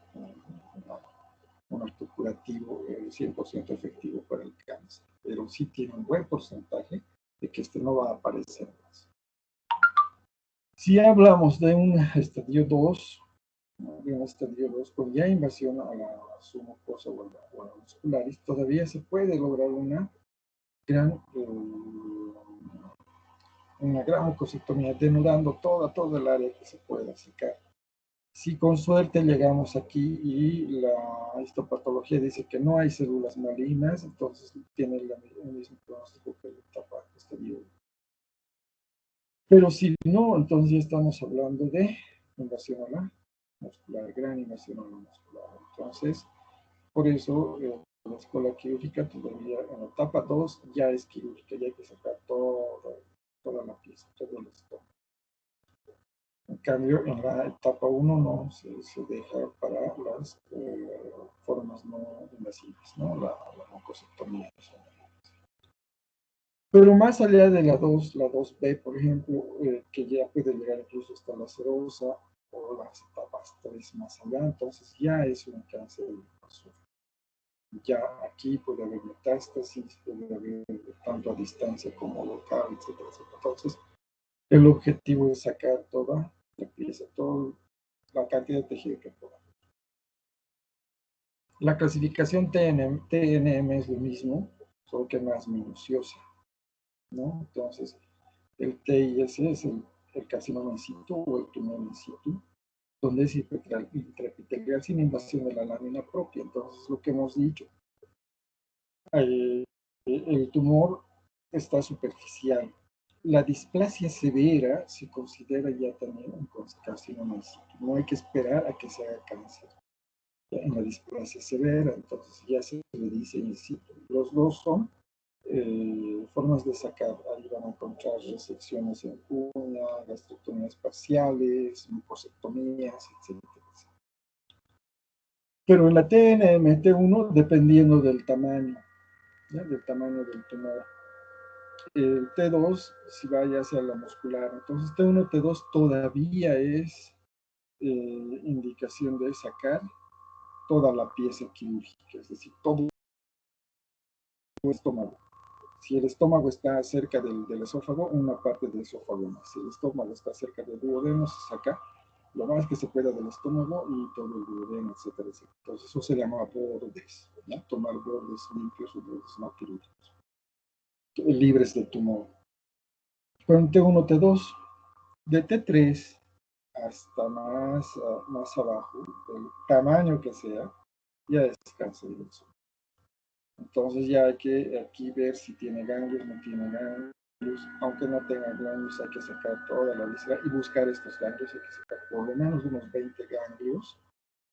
un acto curativo 100% efectivo para el cáncer, pero sí tiene un buen porcentaje de que este no va a aparecer más. Si hablamos de un estadio 2, con ya invasión a la submucosa o a la muscularis, todavía se puede lograr una gran mucosectomía, denudando toda el área que se pueda sacar. Si con suerte llegamos aquí y la histopatología dice que no hay células malignas, entonces tiene el mismo pronóstico que la etapa estadio. Pero si no, entonces ya estamos hablando de invasión a la muscular, gran invasión a la muscular. Entonces, por eso la escuela quirúrgica todavía en la etapa 2 ya es quirúrgica, ya hay que sacar toda la pieza, todo el estómago. En cambio, en la etapa 1 no se deja para las formas no invasivas, ¿no? La mucosectomía. Pero más allá de la 2B, por ejemplo, que ya puede llegar incluso hasta la serosa o las etapas 3 más allá, entonces ya es un cáncer invasor. Ya aquí puede haber metástasis, puede haber tanto a distancia como local, etcétera, etcétera. Entonces, el objetivo es sacar toda la pieza, toda la cantidad de tejido que pueda. La clasificación TNM es lo mismo, solo que más minuciosa, ¿no? Entonces, el TIS es el carcinoma in situ o el tumor in situ, donde es intraepitelial sin invasión de la lámina propia. Entonces, lo que hemos dicho, el tumor está superficial. La displasia severa se considera ya también un carcinoma in situ. No hay que esperar a que se haga cáncer en la displasia severa, entonces ya se le dice in situ. Los dos son formas de sacar. Ahí van a encontrar resecciones en cuña, gastrectomías parciales, mucosectomías, etcétera. Pero en la TNM, T1, dependiendo del tamaño, ¿ya? Del tamaño del tumor. El T2, si vaya hacia la muscular. Entonces, T1, T2 todavía es indicación de sacar toda la pieza quirúrgica, es decir, todo el estómago. Si el estómago está cerca del esófago, una parte del esófago más. Si el estómago está cerca del duodeno, se saca lo más que se pueda del estómago y todo el duodeno, etcétera, etcétera. Entonces, eso se llama bordes, ¿no? Tomar bordes limpios o bordes no quirúrgicos, libres de tumor. Con T1, T2, de T3 hasta más abajo, del tamaño que sea, ya es cáncer del suelo. Entonces ya hay que aquí ver si tiene ganglios, no tiene ganglios. Aunque no tenga ganglios, hay que sacar toda la víscera y buscar estos ganglios. Hay que sacar por lo menos unos 20 ganglios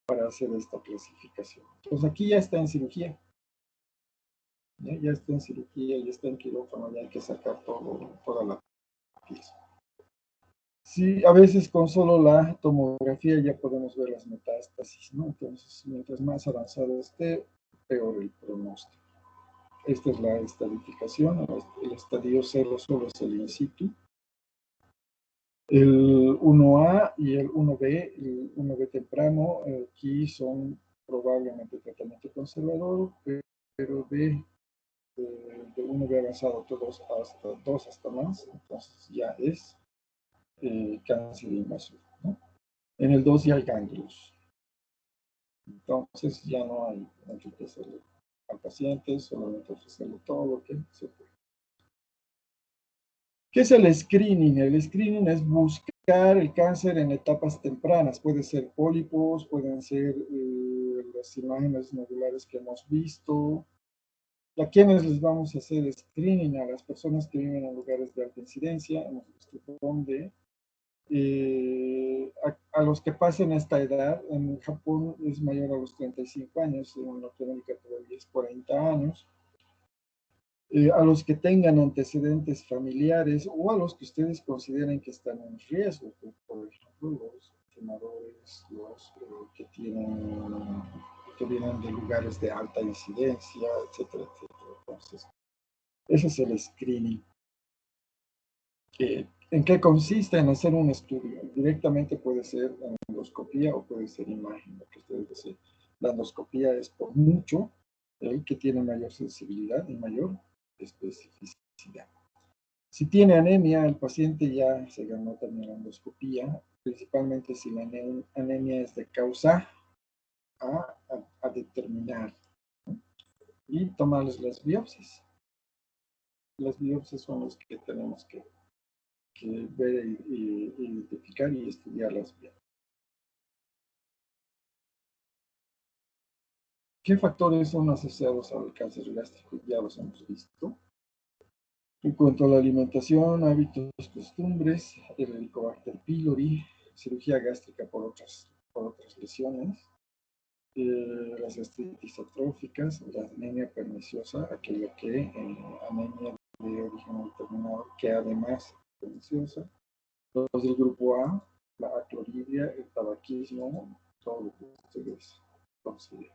para hacer esta clasificación. Entonces aquí ya está en cirugía. Ya está en cirugía, ya está en quirófano, ya hay que sacar toda la pieza. Sí, a veces con solo la tomografía ya podemos ver las metástasis, ¿no? Entonces, mientras más avanzado esté, peor el pronóstico. Esta es la estadificación. El estadio 0 solo es el in situ. El 1A y el 1B, el 1B temprano, aquí son probablemente tratamiento conservador, pero de 1B avanzado todos hasta 2 hasta más, entonces ya es cáncer invasor, ¿no? En el 2 ya hay ganglios, entonces ya no hay enriquecerle al paciente, solamente ofrecerle todo lo que se puede. ¿Qué es el screening? El screening es buscar el cáncer en etapas tempranas. Puede ser pólipos, pueden ser las imágenes nodulares que hemos visto. ¿A quiénes les vamos a hacer screening? A las personas que viven en lugares de alta incidencia. Hemos visto donde A los que pasen esta edad, en Japón es mayor a los 35 años, en Norteamérica todavía es 40 años. A los que tengan antecedentes familiares o a los que ustedes consideren que están en riesgo, por ejemplo, los fumadores, los que vienen de lugares de alta incidencia, etcétera, etcétera. Entonces, ese es el screening. ¿En qué consiste? En hacer un estudio. Directamente puede ser endoscopía o puede ser imagen, lo que ustedes deseen. La endoscopía es por mucho el que tiene mayor sensibilidad y mayor especificidad. Si tiene anemia, el paciente ya se ganó también la endoscopía, principalmente si la anemia es de causa a determinar, ¿no? Y tomarles las biopsias. Las biopsias son las que tenemos que ver, identificar y estudiarlas bien. ¿Qué factores son asociados al cáncer gástrico? Ya los hemos visto. En cuanto a la alimentación, hábitos, costumbres, el Helicobacter pylori, cirugía gástrica por otras lesiones, las gastritis atróficas, la anemia perniciosa, aquella que anemia de origen determinado, que además es perniciosa, los del grupo A, la acloridia, el tabaquismo, todo lo que ustedes consideren.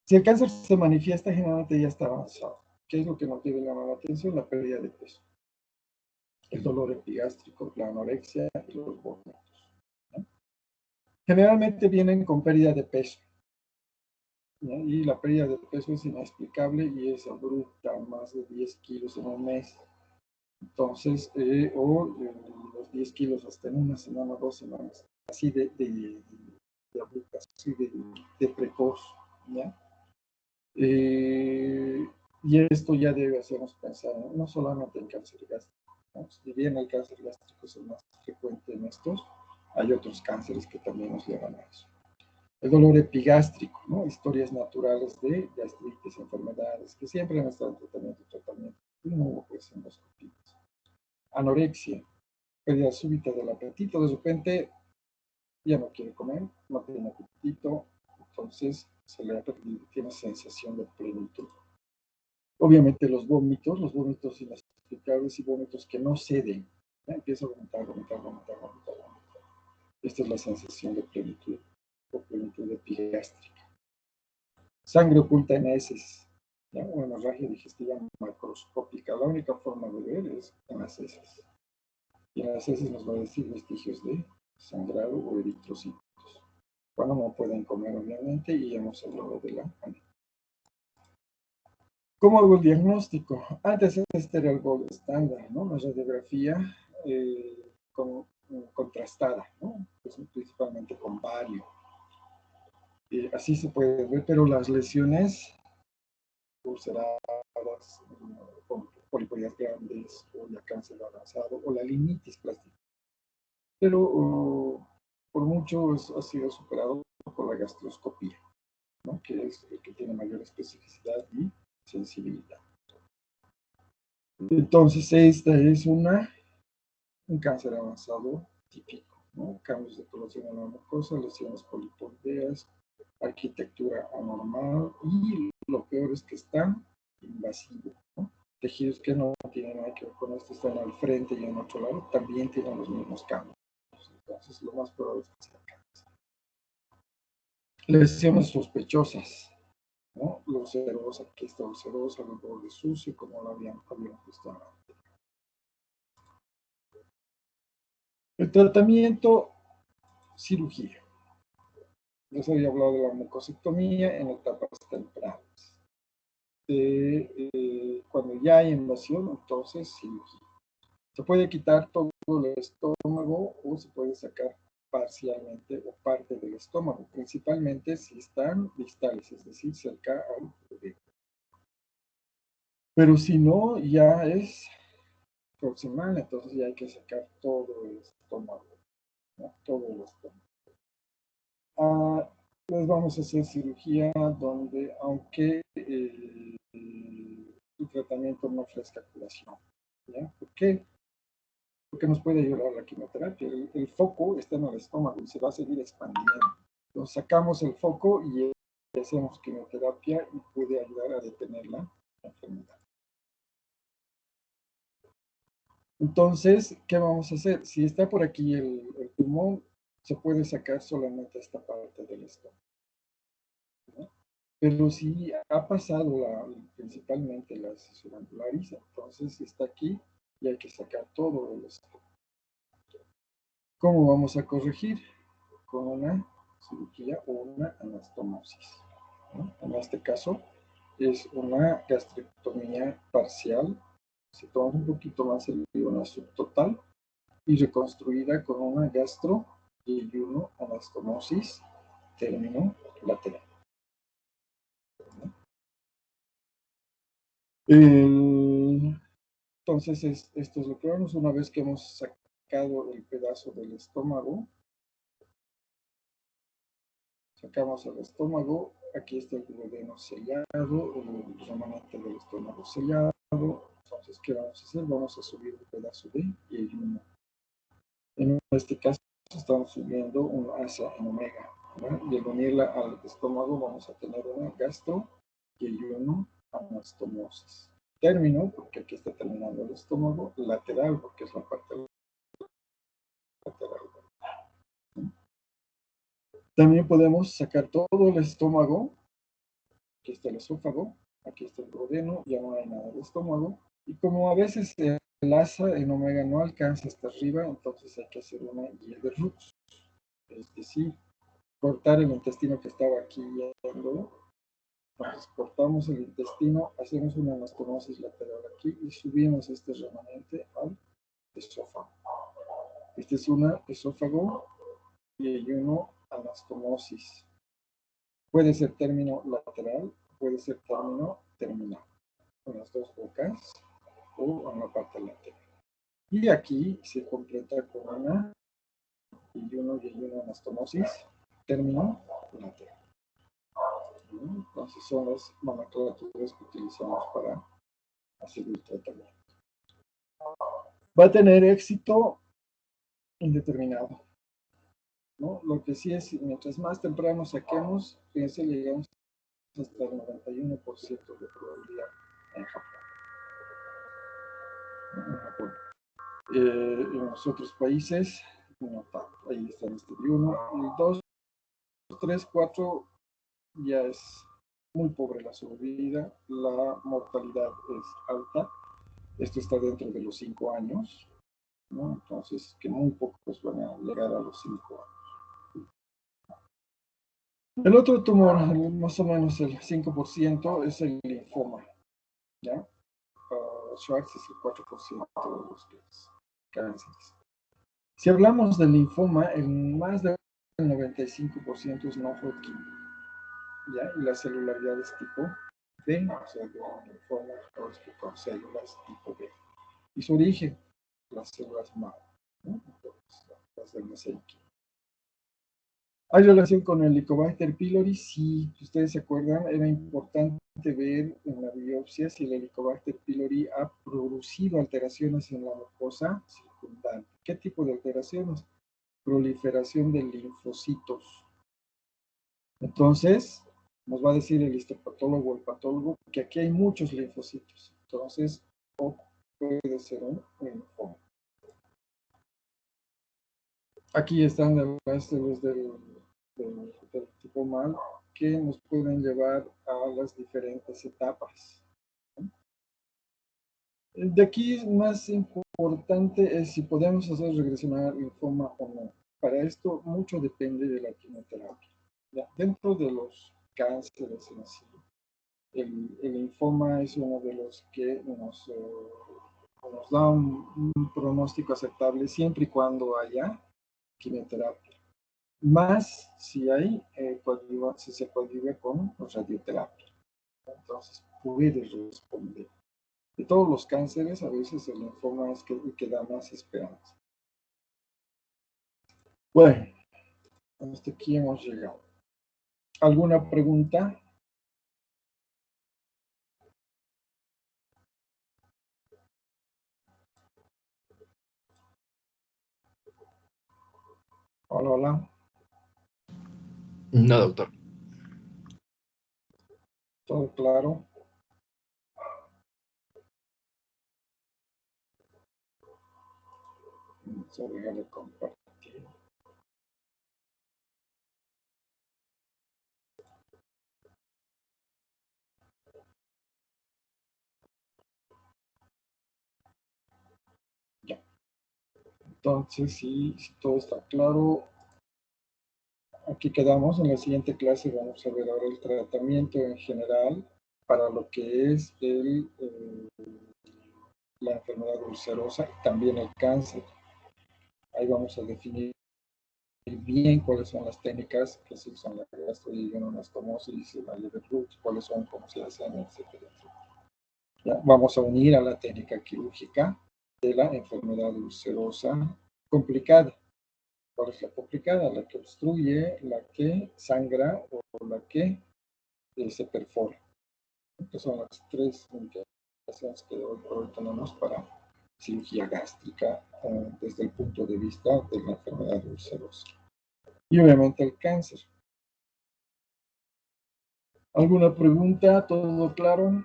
Si el cáncer se manifiesta, generalmente ya está avanzado. ¿Qué es lo que nos debe llamar la atención? La pérdida de peso, el dolor epigástrico, la anorexia y los vómitos, ¿no? Generalmente vienen con pérdida de peso, ¿no? Y la pérdida de peso es inexplicable y es abrupta, más de 10 kilos en un mes. Entonces, los 10 kilos hasta en una semana, 2 semanas, así de abruptas, así de precoz, ¿ya? Y esto ya debe hacernos pensar, no solamente en cáncer gástrico, ¿no? Si bien el cáncer gástrico es el más frecuente en estos, hay otros cánceres que también nos llevan a eso. El dolor epigástrico, ¿no? Historias naturales de gastritis, enfermedades, que siempre han estado en tratamiento, y no hubo pues endoscopías. Anorexia, pérdida súbita del apetito, de repente ya no quiere comer, no tiene apetito, entonces se le ha perdido, tiene sensación de plenitud. Obviamente los vómitos inexplicables y vómitos que no ceden, ¿ya? Empieza a vomitar, vomitar, vomitar, vomitar, vomitar. Esta es la sensación de plenitud o plenitud epigástrica. Sangre oculta en heces, ¿ya? O hemorragia digestiva macroscópica. La única forma de ver es en las heces. Y en las heces nos va a decir vestigios de sangrado o eritrocitos. Cuando no pueden comer, obviamente, y hemos hablado de la anemia. ¿Cómo hago el diagnóstico? Antes este era el gold estándar, ¿no? Una radiografía contrastada, ¿no? Pues, principalmente con bario. Así se puede ver, pero las lesiones ulceradas, con polipoías grandes, o ya cáncer avanzado, o la limnitis plástica. Pero por mucho ha sido superado por la gastroscopía, ¿no? Que es el que tiene mayor especificidad y sensibilidad. Entonces, esta es un cáncer avanzado típico, ¿no? Cambios de coloración en la mucosa, lesiones polipoideas, arquitectura anormal y lo peor es que está invasivo, ¿no? Tejidos que no tienen nada que ver con esto están al frente y en otro lado también tienen los mismos cambios. Entonces, lo más probable es que sea cáncer. Lesiones sospechosas, ¿no? La ulcerosa, aquí está ulcerosa, el borde sucio, como lo habíamos visto antes. El tratamiento, cirugía. Les había hablado de la mucosectomía en etapas tempranas. Cuando ya hay invasión, entonces cirugía. Se puede quitar todo el estómago o se puede sacar parcialmente o parte del estómago, principalmente si están distales, es decir, cerca al bebé. Pero si no, ya es proximal, entonces ya hay que sacar todo el estómago, ¿no? Todo el estómago. Les vamos a hacer cirugía donde, aunque el tratamiento no ofrezca curación, ¿ya? ¿Por qué? porque nos puede ayudar la quimioterapia. El foco está en el estómago y se va a seguir expandiendo. Entonces sacamos el foco y hacemos quimioterapia y puede ayudar a detener la enfermedad. Entonces, ¿qué vamos a hacer? Si está por aquí el tumor, se puede sacar solamente esta parte del estómago, ¿no? Pero si ha pasado principalmente la cesurangularis, entonces está aquí y hay que sacar todo el estómago. ¿Cómo vamos a corregir? Con una cirugía o una anastomosis, ¿no? En este caso es una gastrectomía parcial. Se toma un poquito más el una subtotal y reconstruida con una gastro y uno anastomosis término lateral. Entonces, esto es lo que vemos una vez que hemos sacado el pedazo del estómago. Sacamos el estómago, aquí está el duodeno sellado, el remanente del estómago sellado. Entonces, ¿qué vamos a hacer? Vamos a subir un pedazo de yeyuno. En este caso, estamos subiendo un asa en omega, ¿verdad? Y al unirla al estómago, vamos a tener una gastro yeyuno anastomosis. Término, porque aquí está terminando el estómago, lateral, porque es la parte lateral. También podemos sacar todo el estómago. Aquí está el esófago, aquí está el duodeno, ya no hay nada de estómago. Y como a veces el asa en omega no alcanza hasta arriba, entonces hay que hacer una guía de Rux. Es decir, cortar el intestino que estaba aquí yendo. Entonces cortamos el intestino, hacemos una anastomosis lateral aquí y subimos este remanente al esófago. Este es un esófago y uno anastomosis. Puede ser término lateral, puede ser término terminal, con las dos bocas o en la parte lateral. Y aquí se completa con una y uno anastomosis, término lateral. Entonces son las nomenclaturas que utilizamos para hacer el tratamiento. Va a tener éxito indeterminado, ¿no? Lo que sí es, mientras más temprano saquemos, fíjense, llegamos hasta el 91% de probabilidad en Japón. En Japón. En los otros países, no tanto. Ahí está este 1, el 2, 3, 4, ya es muy pobre la sobrevida, la mortalidad es alta. Esto está dentro de los 5 años, ¿no? Entonces, que muy pocos van a llegar a los 5 años. El otro tumor, más o menos el 5%, es el linfoma, ¿ya? Schwarz es el 4% de los cánceres. Si hablamos del linfoma, el más del 95% es no Hodgkin, ¿ya? Y la celularidad es tipo B, o sea, de un linfoma con células tipo B. Y su origen, las células MAO, ¿no? Las del mesenquim. ¿Hay relación con el Helicobacter pylori? Sí, si ustedes se acuerdan, era importante ver en la biopsia si el Helicobacter pylori ha producido alteraciones en la mucosa circundante. ¿Qué tipo de alteraciones? Proliferación de linfocitos. Entonces, nos va a decir el histopatólogo o el patólogo que aquí hay muchos linfocitos. Entonces, puede ser un linfoma. Aquí están las células del tipo mal que nos pueden llevar a las diferentes etapas. De aquí más importante es si podemos hacer regresionar linfoma o no. Para esto mucho depende de la quimioterapia. Ya, dentro de los cánceres en sí, el linfoma es uno de los que nos da un pronóstico aceptable siempre y cuando haya quimioterapia. Más si hay si se coadyuva con radioterapia. Entonces puede responder. De todos los cánceres, a veces el linfoma es el que da más esperanza. Bueno, hasta aquí hemos llegado. ¿Alguna pregunta? Hola, hola. No, doctor. ¿Todo claro? Vamos a dejar de compartir. Ya. Entonces, si todo está claro, aquí quedamos. En la siguiente clase vamos a ver ahora el tratamiento en general para lo que es la enfermedad ulcerosa y también el cáncer. Ahí vamos a definir bien cuáles son las técnicas que se usan, la gastroinostomosis, la Leber-Rux, cuáles son, cómo se hacen, etcétera, etcétera. ¿Ya? Vamos a unir a la técnica quirúrgica de la enfermedad ulcerosa complicada. ¿Cuál es la complicada? La que obstruye, la que sangra o la que se perfora. Estas son las tres indicaciones que hoy por hoy tenemos para cirugía gástrica desde el punto de vista de la enfermedad ulcerosa. Y obviamente el cáncer. ¿Alguna pregunta? ¿Todo claro?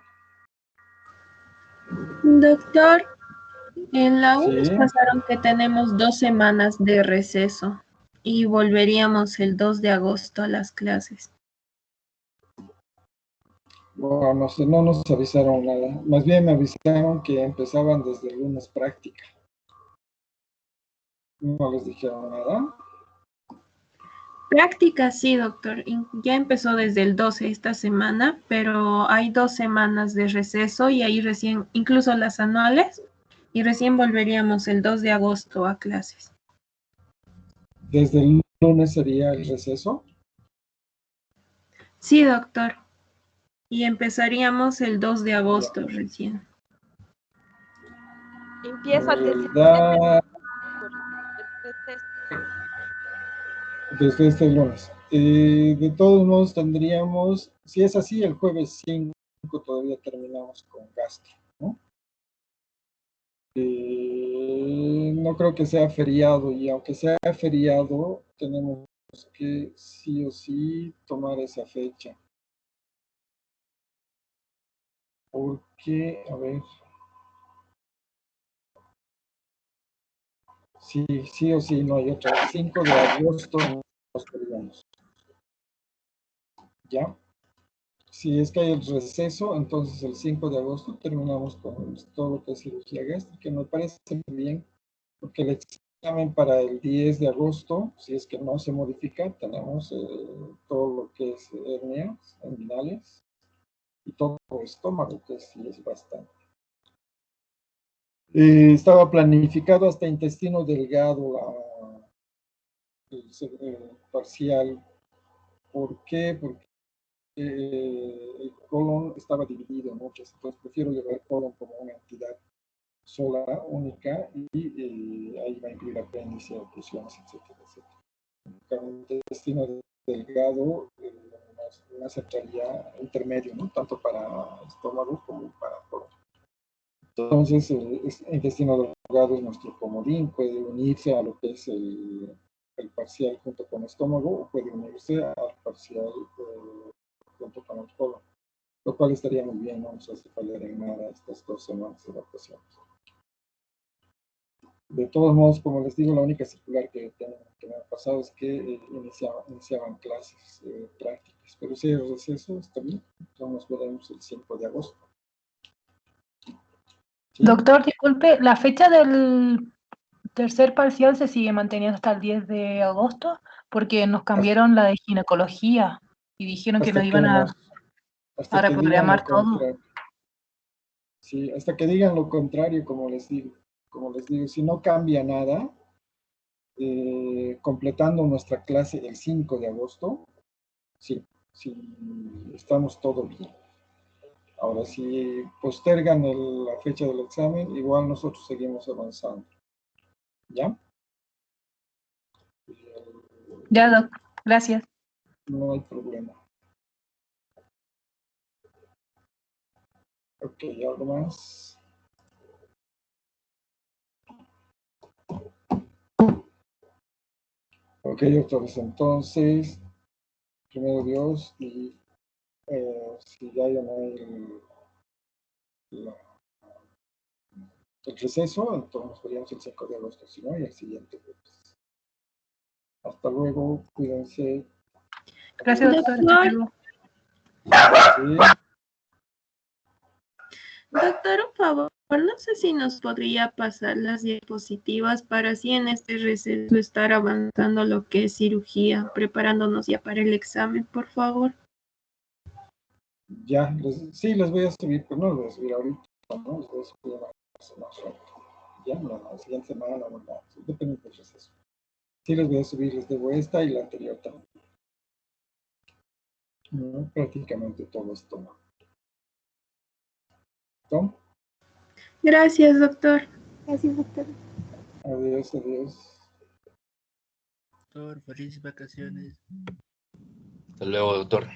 Doctor, en la U nos Sí. pasaron que tenemos 2 semanas de receso y volveríamos el 2 de agosto a las clases. Bueno, no sé, no nos avisaron nada. Más bien me avisaron que empezaban desde el lunes práctica. No les dijeron nada. Práctica, sí, doctor. Ya empezó desde el 12 esta semana, pero hay 2 semanas de receso y ahí recién, incluso las anuales, y recién volveríamos el 2 de agosto a clases. Desde el lunes sería el receso. Sí, doctor. Y empezaríamos el 2 de Ya. agosto recién. Empieza En desde realidad, el test. desde este lunes. De todos modos, tendríamos, si es así, el jueves 5 todavía terminamos con gastro, ¿no? No creo que sea feriado, y aunque sea feriado, tenemos que sí o sí tomar esa fecha. Porque, a ver, sí o sí, no hay otra. 5 de agosto nos perdemos. ¿Ya? Si es que hay el receso, entonces el 5 de agosto terminamos con todo lo que es cirugía gástrica. Me parece bien, porque el examen para el 10 de agosto, si es que no se modifica, tenemos todo lo que es hernias inguinales y todo estómago, que sí es bastante. Estaba planificado hasta intestino delgado el parcial. ¿Por qué? Porque el colon estaba dividido en muchas, entonces prefiero llevar el colon como una entidad sola, única, y ahí va a incluir apéndice, oclusiones, etcétera, etcétera. El intestino delgado más entraría intermedio, ¿no? Tanto para estómago como para colon. Entonces, el intestino delgado es nuestro comodín, puede unirse a lo que es el parcial junto con estómago, o puede unirse al parcial junto con el colon, lo cual estaría muy bien, no nos hace fallar en nada estas 2 semanas de vacaciones. De todos modos, como les digo, la única circular que me ha pasado es que iniciaban clases prácticas, pero si hay receso, está bien, entonces nos veremos el 5 de agosto. ¿Sí? Doctor, disculpe, ¿la fecha del tercer parcial se sigue manteniendo hasta el 10 de agosto? Porque nos cambiaron la de ginecología y dijeron que nos iban hasta a que digan reprogramar lo todo. contrario. Sí, hasta que digan lo contrario, como les digo, si no cambia nada, completando nuestra clase el 5 de agosto, sí, estamos todo bien. Ahora, si postergan la fecha del examen, igual nosotros seguimos avanzando. ¿Ya? Ya, doc, gracias. No hay problema. Ok, ¿algo más? Ok, doctores, entonces, primero Dios, y si ya no hay el receso, entonces nos veríamos el 5 de agosto, si no, y el siguiente. Pues. Hasta luego, cuídense. Gracias, doctor. Hasta Doctor, luego. Sí. doctor, por favor, no sé si nos podría pasar las diapositivas para así en este receso estar avanzando lo que es cirugía, preparándonos ya para el examen, por favor. Ya, sí, les voy a subir, pero no les voy a subir ahorita, ¿no? Les voy a subir más rato. Ya, no, la siguiente semana, no, depende del receso. Sí, les voy a subir, les debo esta y la anterior también. No, prácticamente todo esto. ¿No? Gracias, doctor. Gracias, doctor. Adiós, adiós. Doctor, felices vacaciones. Hasta luego, doctor.